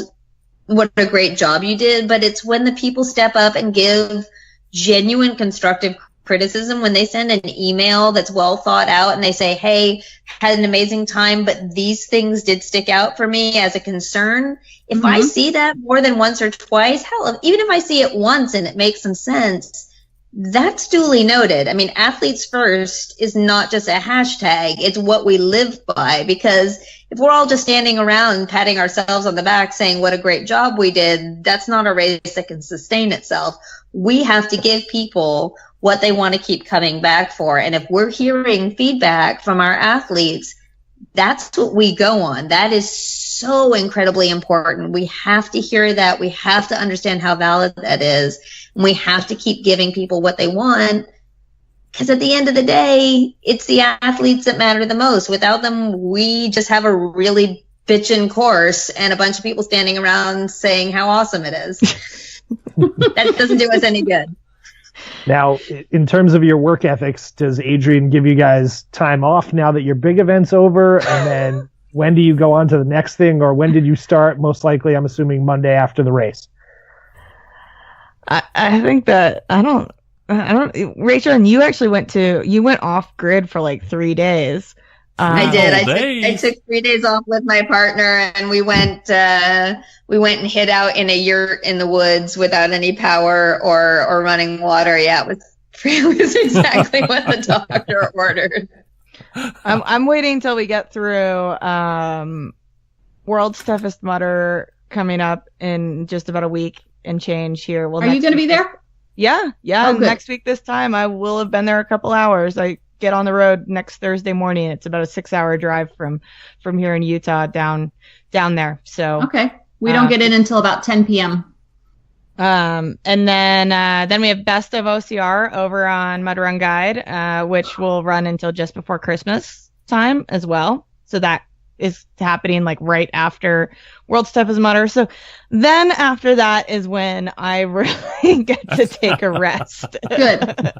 what a great job you did, but it's when the people step up and give genuine constructive criticism, when they send an email that's well thought out and they say, hey, had an amazing time, but these things did stick out for me as a concern. If I see that more than once or twice, hell, even if I see it once and it makes some sense, that's duly noted. I mean, athletes first is not just a hashtag. It's what we live by, because if we're all just standing around patting ourselves on the back saying what a great job we did, that's not a race that can sustain itself. We have to give people what they want to keep coming back for. And if we're hearing feedback from our athletes, that's what we go on. That is so incredibly important. We have to hear that. We have to understand how valid that is. And we have to keep giving people what they want, because at the end of the day, it's the athletes that matter the most. Without them, we just have a really bitchin' course and a bunch of people standing around saying how awesome it is. That doesn't do us any good. Now, in terms of your work ethics, does Adrian give you guys time off now that your big event's over? And then when do you go on to the next thing, or when did you start? Most likely, I'm assuming Monday after the race. I think that I don't, Rachel, and you actually went off grid for like 3 days. I did. I took 3 days off with my partner, and we went and hid out in a yurt in the woods without any power or running water. Yeah, it was exactly what the doctor ordered. I'm waiting until we get through World's Toughest Mudder coming up in just about a week and change here. Well, are you going to be there? Yeah. Oh, next week this time I will have been there a couple hours. I get on the road next Thursday morning. It's about a 6-hour drive from here in Utah down there. So okay, we don't get in until about 10 p.m. And then we have Best of OCR over on Mud Run Guide, which will run until just before Christmas time as well. So that is happening like right after World's Toughest Mudder. So then after that is when I really get to take a rest. Good.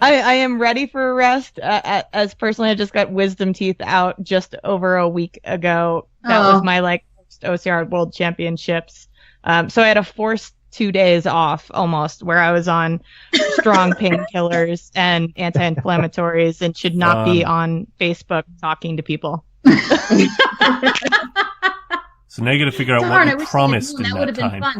I am ready for a rest. As personally, I just got wisdom teeth out just over a week ago. That was my first OCR World Championships. So I had a forced 2 days off almost, where I was on strong painkillers and anti-inflammatories and should not be on Facebook talking to people. So now you got to figure out what you promised in that time.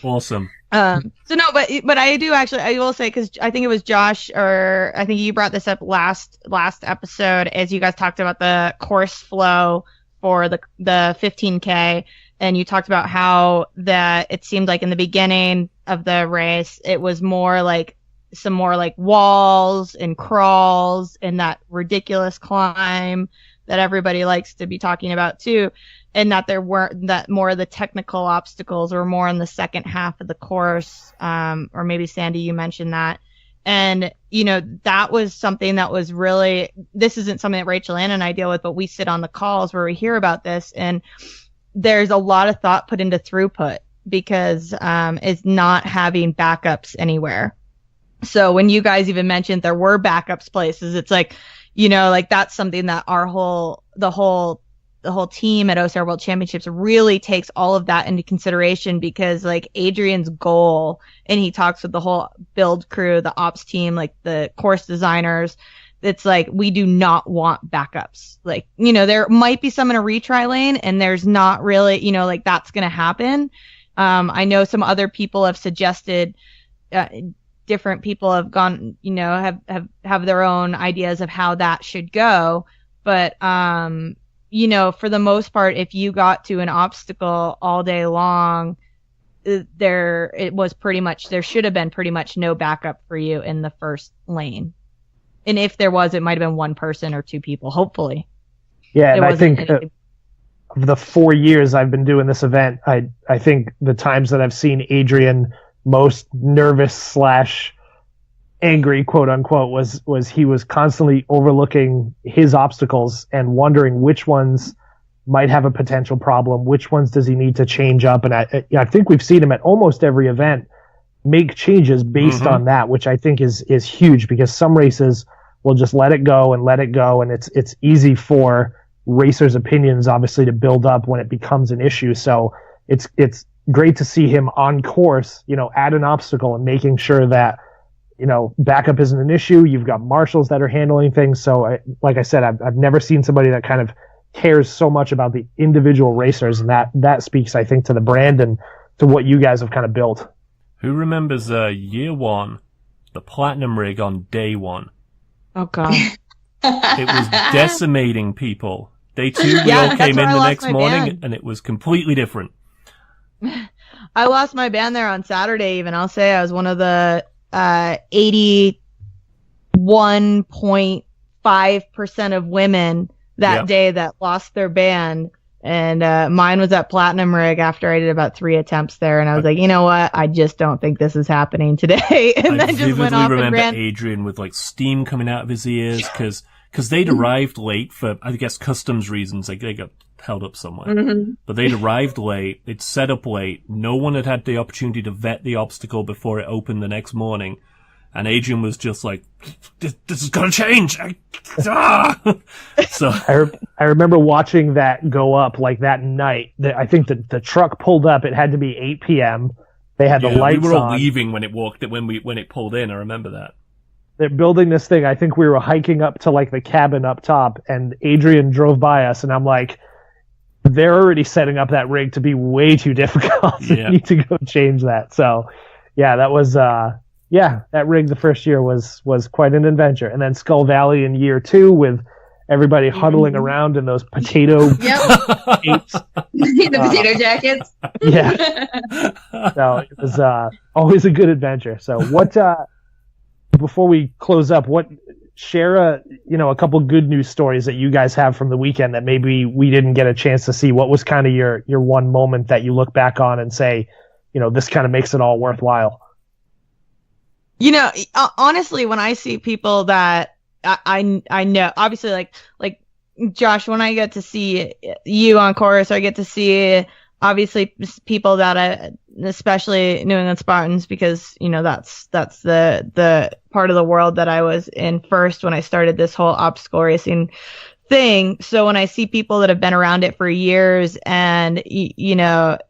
Awesome. So no, but I do actually, I will say, because I think it was Josh, or I think you brought this up last episode, as you guys talked about the course flow for the 15K, and you talked about how that it seemed like in the beginning of the race it was more like some more like walls and crawls and that ridiculous climb that everybody likes to be talking about too, and that that more of the technical obstacles were more in the second half of the course, or maybe Sandy, you mentioned that. And that was something that was really, this isn't something that Rachelanne and I deal with, but we sit on the calls where we hear about this, and there's a lot of thought put into throughput, because it's not having backups anywhere. So when you guys even mentioned there were backups places, it's like, like that's something that the whole team at OCR World Championships really takes all of that into consideration, because like Adrian's goal, and he talks with the whole build crew, the ops team, like the course designers, it's like, we do not want backups. Like, there might be some in a retry lane, and there's not really, like that's going to happen. I know some other people have suggested, different people have gone, have their own ideas of how that should go. But, for the most part, if you got to an obstacle all day long, there should have been pretty much no backup for you in the first lane. And if there was, it might have been one person or two people, hopefully. Yeah, and I think the 4 years I've been doing this event, I think the times that I've seen Adrian most nervous / angry, quote unquote, was he was constantly overlooking his obstacles and wondering which ones might have a potential problem, which ones does he need to change up. And I think we've seen him at almost every event make changes based on that, which I think is huge, because some races will just let it go, and it's easy for racers' opinions obviously to build up when it becomes an issue. So it's great to see him on course, at an obstacle and making sure that backup isn't an issue. You've got marshals that are handling things. So like I said, I've never seen somebody that kind of cares so much about the individual racers, and that speaks, I think, to the brand and to what you guys have kind of built. Who remembers year one, the platinum rig on day one? Oh God. It was decimating people. Day two, we all came in the next morning, and it was completely different. I lost my band there on Saturday even. I'll say I was one of the 81.5% of women that day that lost their band. And mine was at platinum rig after I did about 3 attempts there. And I was like, you know what? I just don't think this is happening today. And I then just went off remember and ran. Adrian with like steam coming out of his ears because they'd arrived late for, I guess, customs reasons. Like they got held up somewhere. But they'd arrived late. They'd set up late. No one had had the opportunity to vet the obstacle before it opened the next morning. And Adrian was just like, this is going to change. So I remember watching that go up like that night. I think the truck pulled up. It had to be 8 p.m. They had the lights on. We were all leaving when it pulled in. I remember that. They're building this thing. I think we were hiking up to like the cabin up top, and Adrian drove by us, and I'm like, they're already setting up that rig to be way too difficult. You need to go change that. So yeah, that was that rig the first year was quite an adventure. And then Skull Valley in year 2 with everybody huddling around in those potato capes. The potato jackets. Yeah. So it was always a good adventure. So what before we close up, share a couple good news stories that you guys have from the weekend that maybe we didn't get a chance to see. What was kind of your one moment that you look back on and say, this kind of makes it all worthwhile? Honestly, when I see people that I know, obviously like Josh, when I get to see you on course, I get to see obviously people that especially New England Spartans, because that's the part of the world that I was in first when I started this whole obstacle racing thing. So when I see people that have been around it for years, and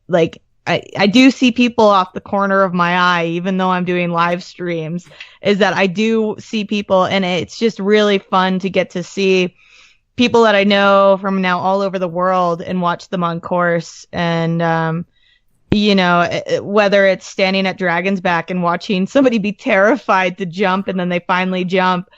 like I do see people off the corner of my eye, even though I'm doing live streams, is that I do see people, and it's just really fun to get to see people that I know from now all over the world and watch them on course. And, whether it's standing at Dragon's Back and watching somebody be terrified to jump and then they finally jump,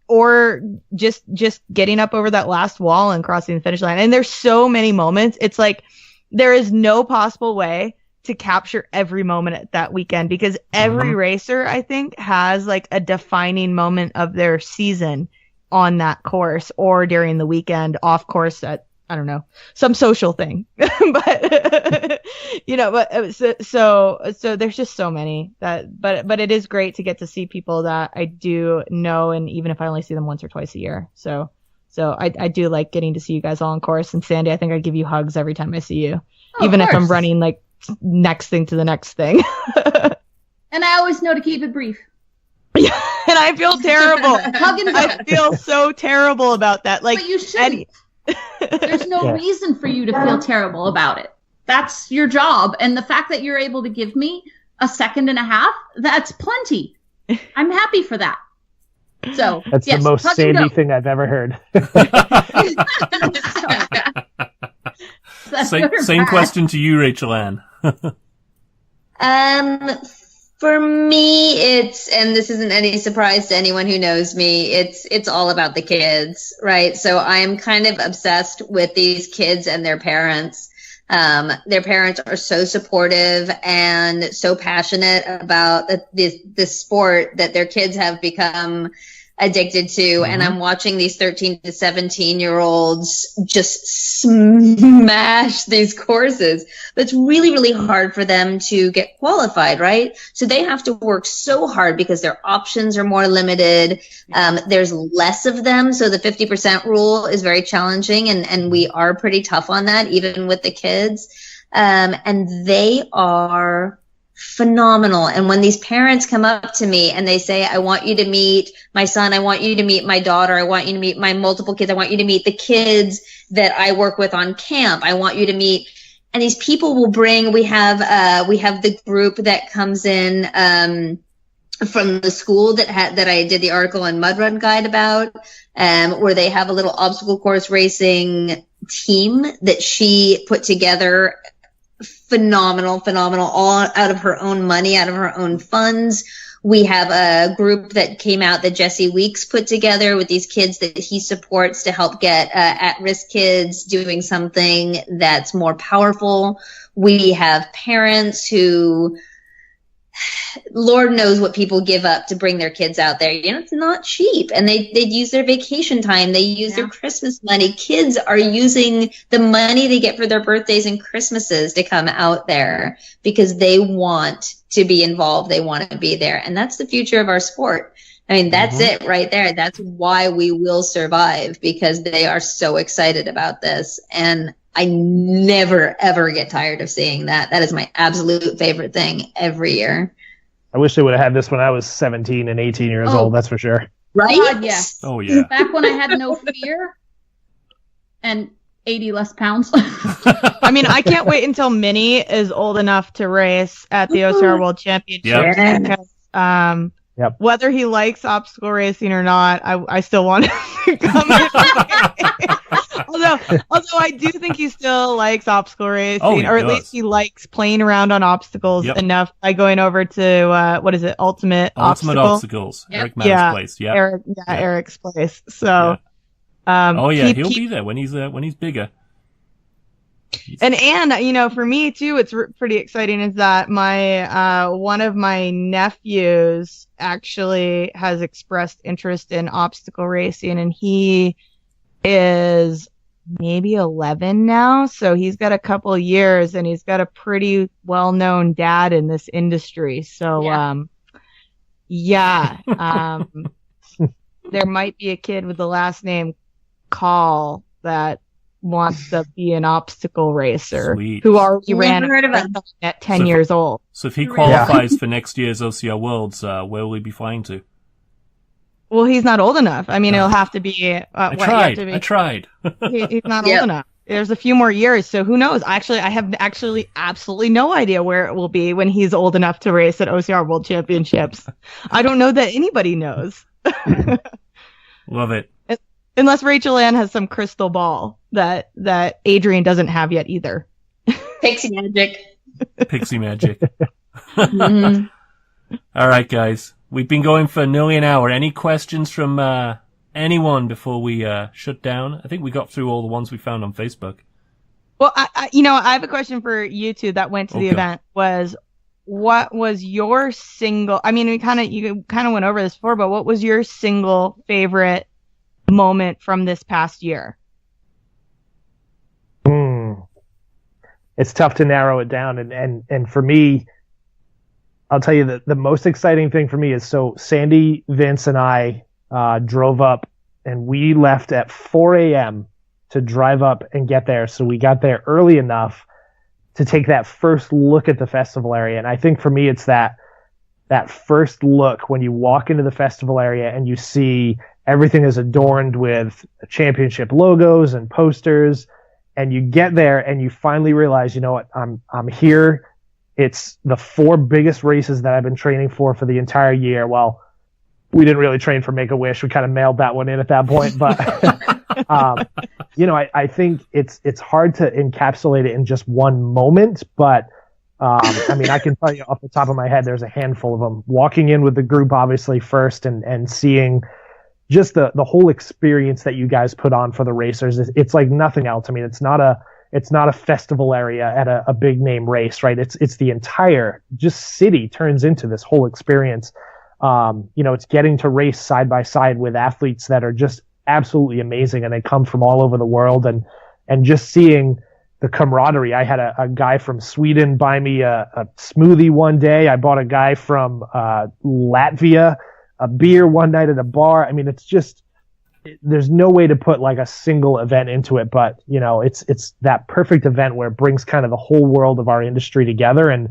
or just getting up over that last wall and crossing the finish line. And there's so many moments. It's like, there is no possible way to capture every moment at that weekend, because every racer, I think, has like a defining moment of their season on that course or during the weekend off course at, I don't know, some social thing. But so there's just so many but it is great to get to see people that I do know, and even if I only see them once or twice a year. So I do like getting to see you guys all on course. And Sandy, I think I give you hugs every time I see you, even if I'm running like next thing to the next thing. And I always know to keep it brief. Yeah, and I feel terrible. I feel so terrible about that. Like, but you shouldn't. There's no reason for you to feel terrible about it. That's your job. And the fact that you're able to give me a second and a half, that's plenty. I'm happy for that. So that's the most Sandy thing I've ever heard. Same question to you, Rachelanne. For me, and this isn't any surprise to anyone who knows me, it's all about the kids, right? So I'm kind of obsessed with these kids and their parents. Their parents are so supportive and so passionate about the sport that their kids have become addicted to, and I'm watching these 13 to 17-year-olds just smash these courses. But it's really, really hard for them to get qualified, right? So they have to work so hard because their options are more limited. There's less of them. So the 50% rule is very challenging, and we are pretty tough on that, even with the kids. And they are phenomenal. And when these parents come up to me and they say, I want you to meet my son, I want you to meet my daughter, I want you to meet my multiple kids, I want you to meet the kids that I work with on camp, I want you to meet, and these people will bring, we have the group that comes in from the school that I did the article on Mud Run Guide about, where they have a little obstacle course racing team that she put together. Phenomenal, all out of her own money, out of her own funds. We have a group that came out that Jesse Weeks put together with these kids that he supports to help get at-risk kids doing something that's more powerful. We have parents who, Lord knows what people give up to bring their kids out there. You know, it's not cheap. And they use their vacation time. They use their Christmas money. Kids are using the money they get for their birthdays and Christmases to come out there because they want to be involved. They want to be there. And that's the future of our sport. I mean, that's it right there. That's why we will survive, because they are so excited about this. And I never, ever get tired of seeing that. That is my absolute favorite thing every year. I wish they would have had this when I was 17 and 18 years old, that's for sure. Right? God, yes. Oh, yeah. Back when I had no fear and 80 less pounds. I mean, I can't wait until Minnie is old enough to race at the OCR World Championships. Yep. Because, whether he likes obstacle racing or not, I still want him to come in. Although I do think he still likes obstacle racing, or at least he likes playing around on obstacles enough by going over to what is it, Ultimate Obstacles. Eric Mann's place. Yeah, Eric's place. So, he'll be there when he's bigger. And you know, for me too, it's pretty exciting is that my one of my nephews actually has expressed interest in obstacle racing, and he is maybe 11 now, so he's got a couple of years, and he's got a pretty well-known dad in this industry. So there might be a kid with the last name Call that wants to be an obstacle racer. Sweet. Who already ran at 10 years old. So if he qualifies for next year's OCR Worlds, where will he be flying to? Well, he's not old enough. I mean, it'll have to be. I tried. He's not old enough. There's a few more years, so who knows? Actually, I have absolutely no idea where it will be when he's old enough to race at OCR World Championships. I don't know that anybody knows. Love it. Unless Rachelanne has some crystal ball that Adrian doesn't have yet either. Pixie magic. Pixie magic. All right, guys. We've been going for nearly an hour. Any questions from anyone before we shut down? I think we got through all the ones we found on Facebook. Well, I have a question for you two that went to the event. What was your single? I mean, you kind of went over this before, but what was your single favorite moment from this past year? It's tough to narrow it down, and for me, I'll tell you that the most exciting thing for me is, so Sandy, Vince, and I drove up, and we left at 4 a.m. to drive up and get there. So we got there early enough to take that first look at the festival area. And I think for me, it's that first look when you walk into the festival area and you see everything is adorned with championship logos and posters, and you get there and you finally realize, you know what, I'm here. It's the 4 biggest races that I've been training for the entire year. Well, we didn't really train for Make-A-Wish. We kind of mailed that one in at that point. But, I think it's hard to encapsulate it in just one moment. But, I can tell you off the top of my head, there's a handful of them. Walking in with the group, obviously, first, and seeing just the whole experience that you guys put on for the racers. It's like nothing else. I mean, it's not a festival area at a big name race, right? It's the entire just city turns into this whole experience. It's getting to race side by side with athletes that are just absolutely amazing, and they come from all over the world, and just seeing the camaraderie. I had a guy from Sweden buy me a smoothie one day. I bought a guy from Latvia a beer one night at a bar. I mean, it's just, there's no way to put like a single event into it, but it's that perfect event where it brings kind of the whole world of our industry together, and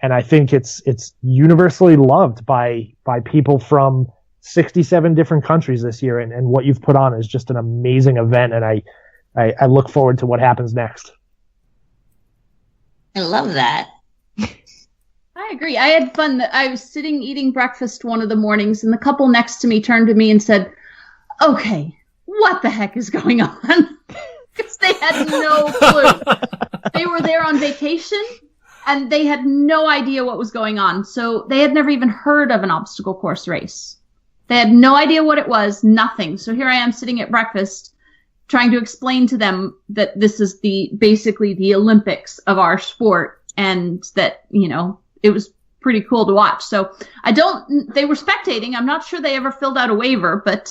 I think it's universally loved by people from 67 different countries this year, and what you've put on is just an amazing event, and I look forward to what happens next. I love that. I agree. I had fun. I was sitting eating breakfast one of the mornings, and the couple next to me turned to me and said, "Okay, what the heck is going on?" Because they had no clue. They were there on vacation, and they had no idea what was going on. So they had never even heard of an obstacle course race. They had no idea what it was, nothing. So here I am sitting at breakfast trying to explain to them that this is basically the Olympics of our sport, and that, it was pretty cool to watch. So they were spectating. I'm not sure they ever filled out a waiver, but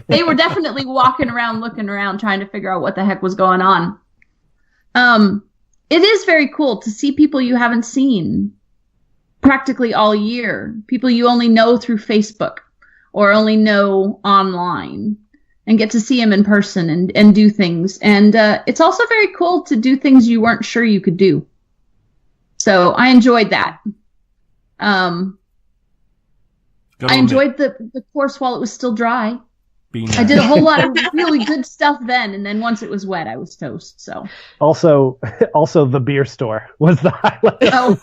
they were definitely walking around, looking around, trying to figure out what the heck was going on. It is very cool to see people you haven't seen practically all year, people you only know through Facebook or only know online, and get to see them in person and do things. And it's also very cool to do things you weren't sure you could do. So I enjoyed that. I enjoyed the course while it was still dry. I did a whole lot of really good stuff then, and then once it was wet, I was toast. So also the beer store was the highlight. Oh.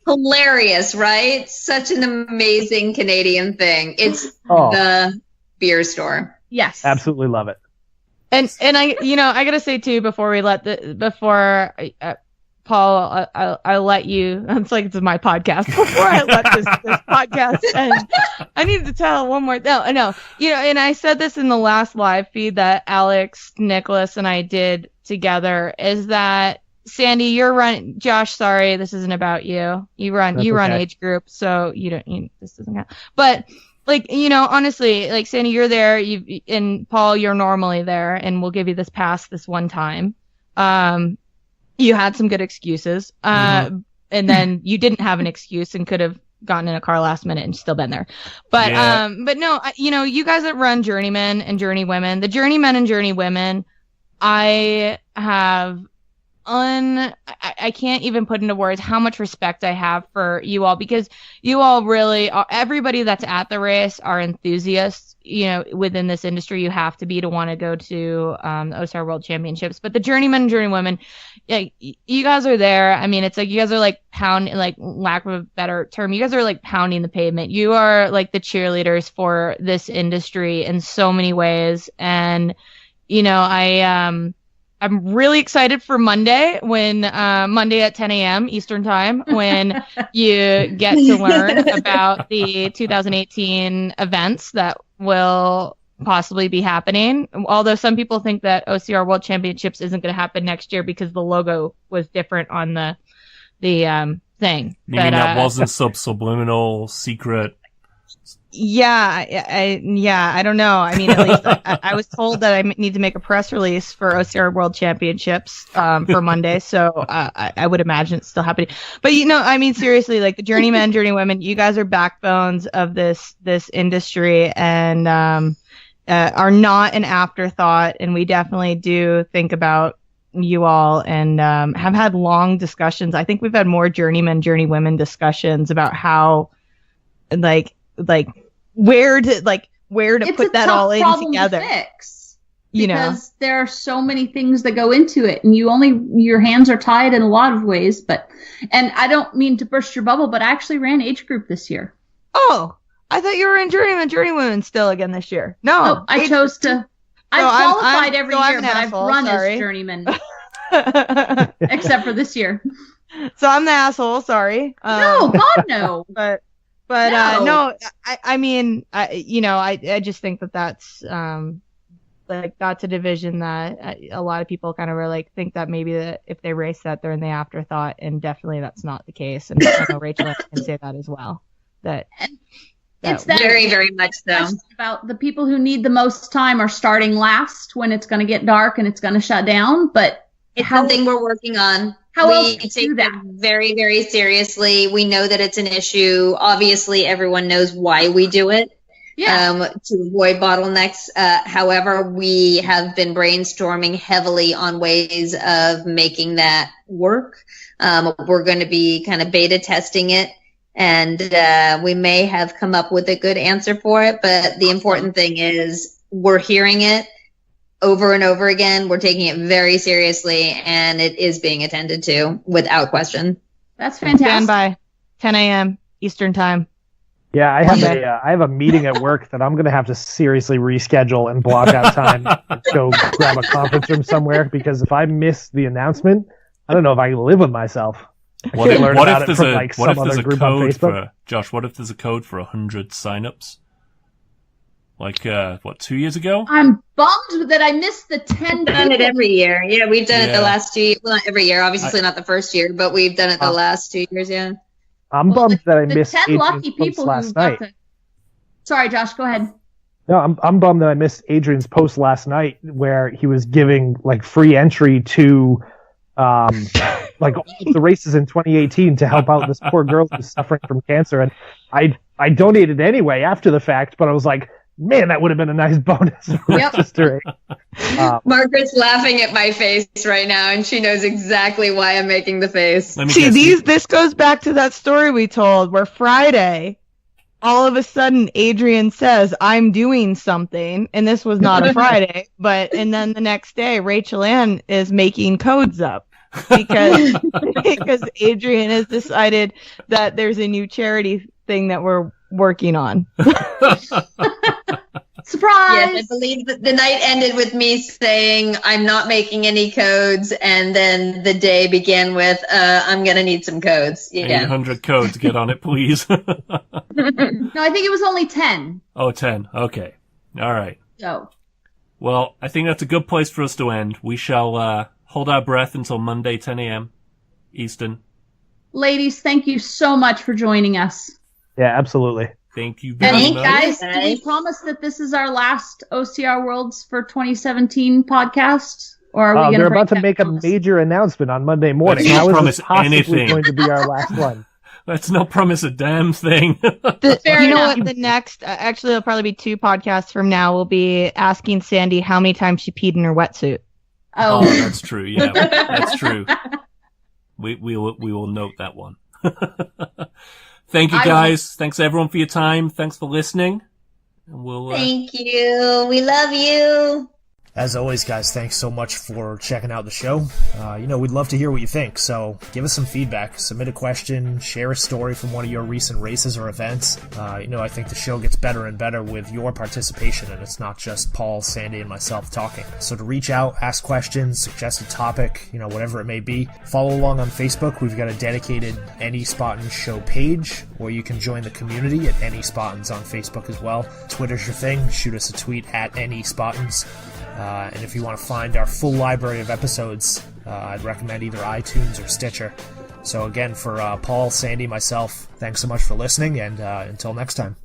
Hilarious, right? Such an amazing Canadian thing. It's the beer store. Yes, absolutely love it. And I gotta say too, before Paul, I'll let you. It's like it's my podcast. Before I let this podcast end, I need to tell one more. No, and I said this in the last live feed that Alex, Nicholas, and I did together. Is that Sandy? You're running. Josh, sorry, this isn't about you. You run age group, so this doesn't count. But honestly, like Sandy, you're there. And Paul, you're normally there, and we'll give you this pass this one time. You had some good excuses, and then you didn't have an excuse and could have gotten in a car last minute and still been there. But but no, you guys that run Journeymen and Journeywomen, the Journeymen and Journeywomen, I have I can't even put into words how much respect I have for you all, because you all really are, everybody that's at the race are enthusiasts. Within this industry, you have to be to want to go to the OCR World Championships. But the Journeymen and Journeywomen, you guys are there. I mean, it's like you guys are like pounding, like lack of a better term, you guys are like pounding the pavement. You are like the cheerleaders for this industry in so many ways. And I'm really excited for Monday Monday at 10 a.m. Eastern time, when you get to learn about the 2018 events that will possibly be happening. Although some people think that OCR World Championships isn't going to happen next year because the logo was different on the thing. You mean that wasn't subliminal secret? Yeah, I don't know. I mean, at least I was told that I need to make a press release for OCR World Championships for Monday, so I would imagine it's still happening. But I mean, seriously, like the Journeymen, Journeywomen, you guys are backbones of this industry, and are not an afterthought. And we definitely do think about you all, and have had long discussions. I think we've had more Journeymen, Journeywomen discussions about how where to put that all in together. To fix, because there are so many things that go into it, and your hands are tied in a lot of ways. And I don't mean to burst your bubble, but I actually ran age group this year. Oh, I thought you were in Journeyman, Journeywomen still again this year. No, I chose to. I've qualified every year, but I've run as Journeyman, except for this year. So I'm the asshole. Sorry. No, God no. But no, I mean, I just think that's that's a division that a lot of people kind of think that maybe that if they race that, they're in the afterthought, and definitely that's not the case. And I know Rachelanne can say that as well. that. It's that very, very much so. About the people who need the most time are starting last when it's going to get dark and it's going to shut down. But it's something we're working on. How else we do you take do that? it very, very seriously. We know that it's an issue. Obviously, everyone knows why we do it. Yeah. To avoid bottlenecks. However, we have been brainstorming heavily on ways of making that work. We're going to be kind of beta testing it, and we may have come up with a good answer for it. But the important thing is we're hearing it over and over again. We're taking it very seriously, and it is being attended to without question. That's fantastic. Stand by, 10 a.m. Eastern time. Yeah, I have a meeting at work that I'm going to have to seriously reschedule and block out time to go grab a conference room somewhere, because if I miss the announcement, I don't know if I can live with myself. What if there's a code for Josh? What if there's a code for 100 signups? Like 2 years ago? I'm bummed that I missed the 10. We've done it every year. Yeah, we've done it the last 2 years. Well, not every year, obviously not the first year, but we've done it the last 2 years. Yeah. I'm bummed that I missed the 10 lucky Adrian's people post who last night. got to... Sorry, Josh, go ahead. No, I'm bummed that I missed Adrian's post last night where he was giving like free entry to like all of the races in 2018 to help out this poor girl who's suffering from cancer. And I donated anyway after the fact, but I was like, man, that would have been a nice bonus for registering. Margaret's laughing at my face right now, and she knows exactly why I'm making the face. This goes back to that story we told where Friday, all of a sudden, Adrian says, I'm doing something, and this was not a Friday, and then the next day, Rachelanne is making codes up because Adrian has decided that there's a new charity thing that we're working on. Surprise! Yes, I believe that the night ended with me saying I'm not making any codes, and then the day began with I'm gonna need some codes. Yeah. 800 codes, get on it, please. No, I think it was only 10. Oh, 10. Okay. All right. So. Well, I think that's a good place for us to end. We shall hold our breath until Monday, 10 a.m. Eastern. Ladies, thank you so much for joining us. Yeah, absolutely. Thank you very much. Guys, do we promise that this is our last OCR Worlds for 2017 podcast? Or are we they're about to make a major announcement on Monday morning. Let's not How is this possibly anything. going to be our last one? Let's not promise a damn thing. You know what? The next, actually, it'll probably be 2 podcasts from now. We'll be asking Sandy how many times she peed in her wetsuit. Oh, that's true. Yeah, that's true. We will note that one. Thank you, guys. Thanks, everyone, for your time. Thanks for listening. And we'll. Thank you. We love you. As always, guys, thanks so much for checking out the show. We'd love to hear what you think, so give us some feedback. Submit a question, share a story from one of your recent races or events. I think the show gets better and better with your participation, and it's not just Paul, Sandy, and myself talking. So to reach out, ask questions, suggest a topic, whatever it may be, follow along on Facebook. We've got a dedicated Any Spottins show page, or you can join the community at Any Spottins on Facebook as well. Twitter's your thing. Shoot us a tweet at Any Spottins. And if you want to find our full library of episodes, I'd recommend either iTunes or Stitcher. So again, for Paul, Sandy, myself, thanks so much for listening, and until next time.